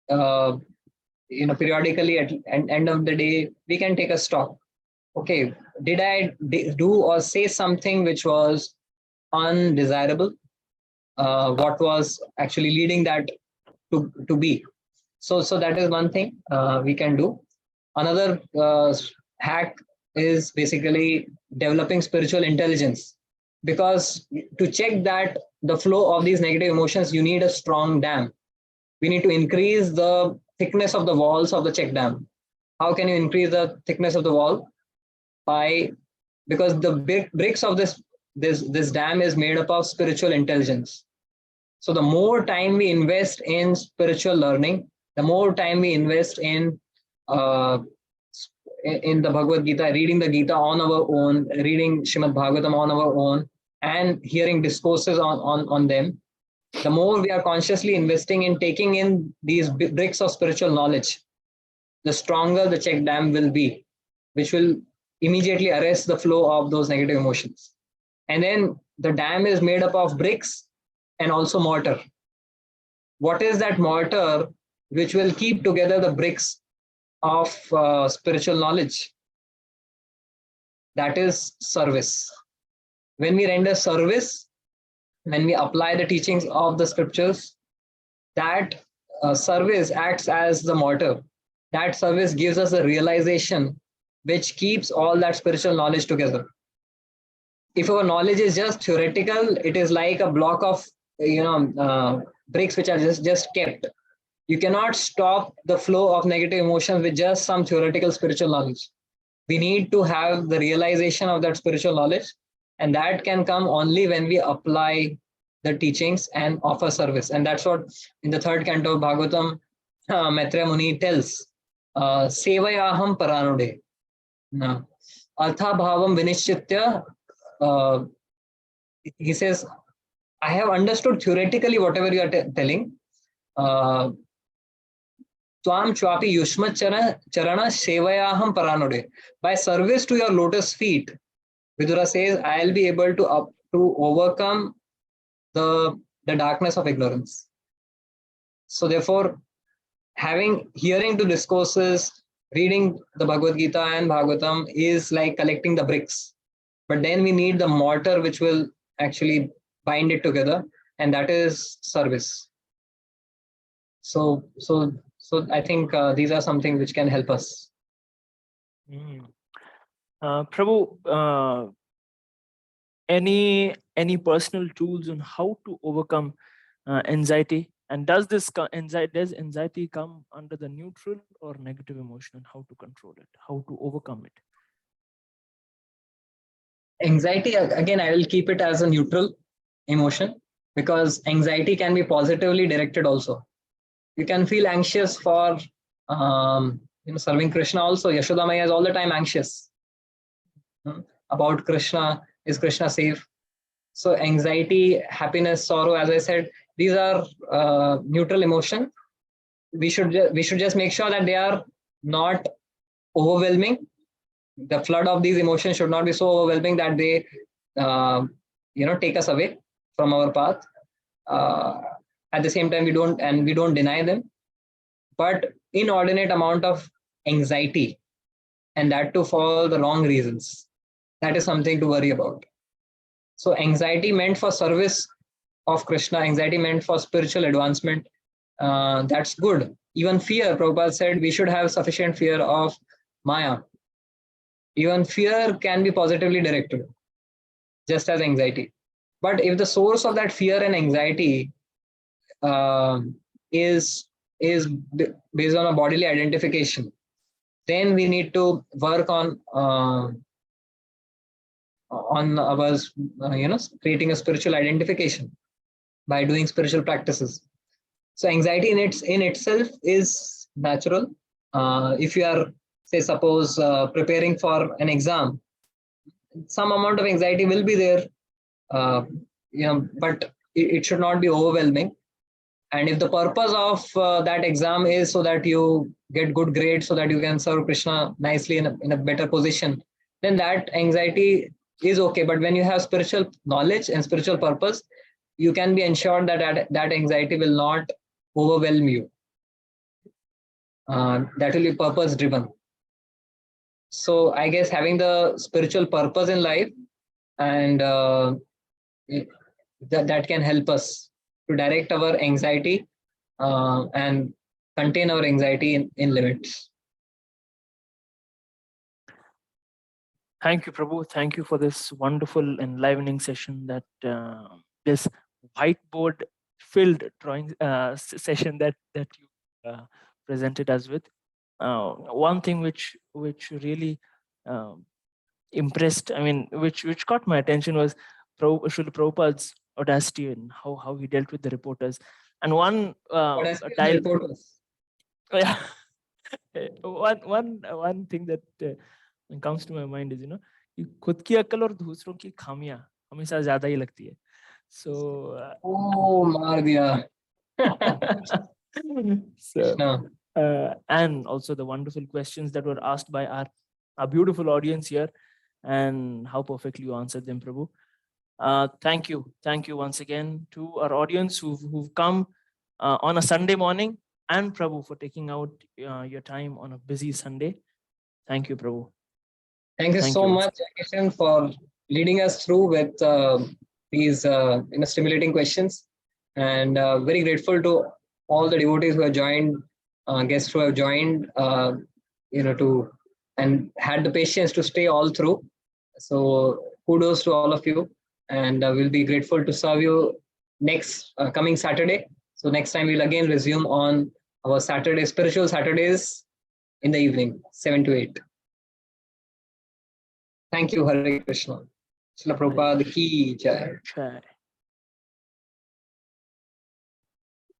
periodically at end of the day, we can take a stock. Okay, did I do or say something which was undesirable? What was actually leading that to be? So that is one thing we can do. Another hack is basically developing spiritual intelligence, because to check that the flow of these negative emotions, you need a strong dam. We need to increase the thickness of the walls of the check dam. How can you increase the thickness of the wall? Because the big bricks of this dam is made up of spiritual intelligence. So the more time we invest in spiritual learning, the more time we invest in the Bhagavad Gita, reading the Gita on our own, reading Srimad Bhagavatam on our own, and hearing discourses on them, the more we are consciously investing in taking in these bricks of spiritual knowledge, the stronger the check dam will be, which will immediately arrest the flow of those negative emotions. And then the dam is made up of bricks and also mortar. What is that mortar which will keep together the bricks of spiritual knowledge? That is service. When we render service, when we apply the teachings of the scriptures, that service acts as the mortar. That service gives us a realization which keeps all that spiritual knowledge together. If our knowledge is just theoretical, it is like a block of bricks which are just kept. You cannot stop the flow of negative emotions with just some theoretical spiritual knowledge. We need to have the realization of that spiritual knowledge, and that can come only when we apply the teachings and offer service. And that's what in the third canto of Bhagavatam, Maitreya Muni tells, Sevayaham Paranude. Artha Bhavam Vinishchitya, he says, I have understood theoretically whatever you are telling. Tvam Chwapi Yushma Charana Sevayaham Paranude. By service to your lotus feet, Vidura says, I'll be able to overcome the darkness of ignorance. So therefore, hearing to discourses, reading the Bhagavad Gita and Bhagavatam is like collecting the bricks. But then we need the mortar which will actually bind it together, and that is service. So I think these are something which can help us. Prabhu, any personal tools on how to overcome anxiety? And does anxiety come under the neutral or negative emotion, and how to control it, how to overcome it? Anxiety, again, I will keep it as a neutral emotion, because anxiety can be positively directed also. You can feel anxious for serving Krishna also. Yashoda Maya is all the time anxious about Krishna. Is Krishna safe? So anxiety, happiness, sorrow, as I said, these are neutral emotion. We should just make sure that they are not overwhelming. The flood of these emotions should not be so overwhelming that they take us away from our path. At the same time, we don't deny them, but inordinate amount of anxiety, and that too for the wrong reasons, that is something to worry about. So anxiety meant for service of Krishna, anxiety meant for spiritual advancement, that's good. Even fear, Prabhupada said we should have sufficient fear of Maya. Even fear can be positively directed, just as anxiety. But if the source of that fear and anxiety is based on a bodily identification, then we need to work on our creating a spiritual identification by doing spiritual practices. So anxiety in itself is natural. If you are, say, suppose preparing for an exam, some amount of anxiety will be there, but it should not be overwhelming. And if the purpose of that exam is so that you get good grades, so that you can serve Krishna nicely in a better position, then that anxiety is okay. But when you have spiritual knowledge and spiritual purpose, you can be ensured that anxiety will not overwhelm you. That will be purpose driven. So I guess having the spiritual purpose in life, and that can help us to direct our anxiety and contain our anxiety in limits. Thank you, Prabhu. Thank you for this wonderful enlivening session, that this whiteboard filled drawing session that you presented us with. One thing which really impressed, I mean, which caught my attention was Srila Prabhupada's audacity and how he dealt with the reporters. And one Reporters. yeah, one thing that comes to my mind is, कि खुद की अक्ल और दूसरों की खामियां हमेशा ज्यादा ही लगती है. So मार दिया. So No. and also the wonderful questions that were asked by our beautiful audience here, and how perfectly you answered them, Prabhu. Thank you once again to our audience who've come on a Sunday morning, and Prabhu for taking out your time on a busy Sunday. Thank you, Prabhu. Thank you so much, Kishan, for leading us through with these stimulating questions, and very grateful to all the devotees who have joined, guests who have joined, to and had the patience to stay all through. So kudos to all of you, and we'll be grateful to serve you next coming Saturday. So next time we'll again resume on our spiritual Saturdays in the evening, 7 to 8. Thank you, Hare Krishna. Srila Prabhupada ki jai.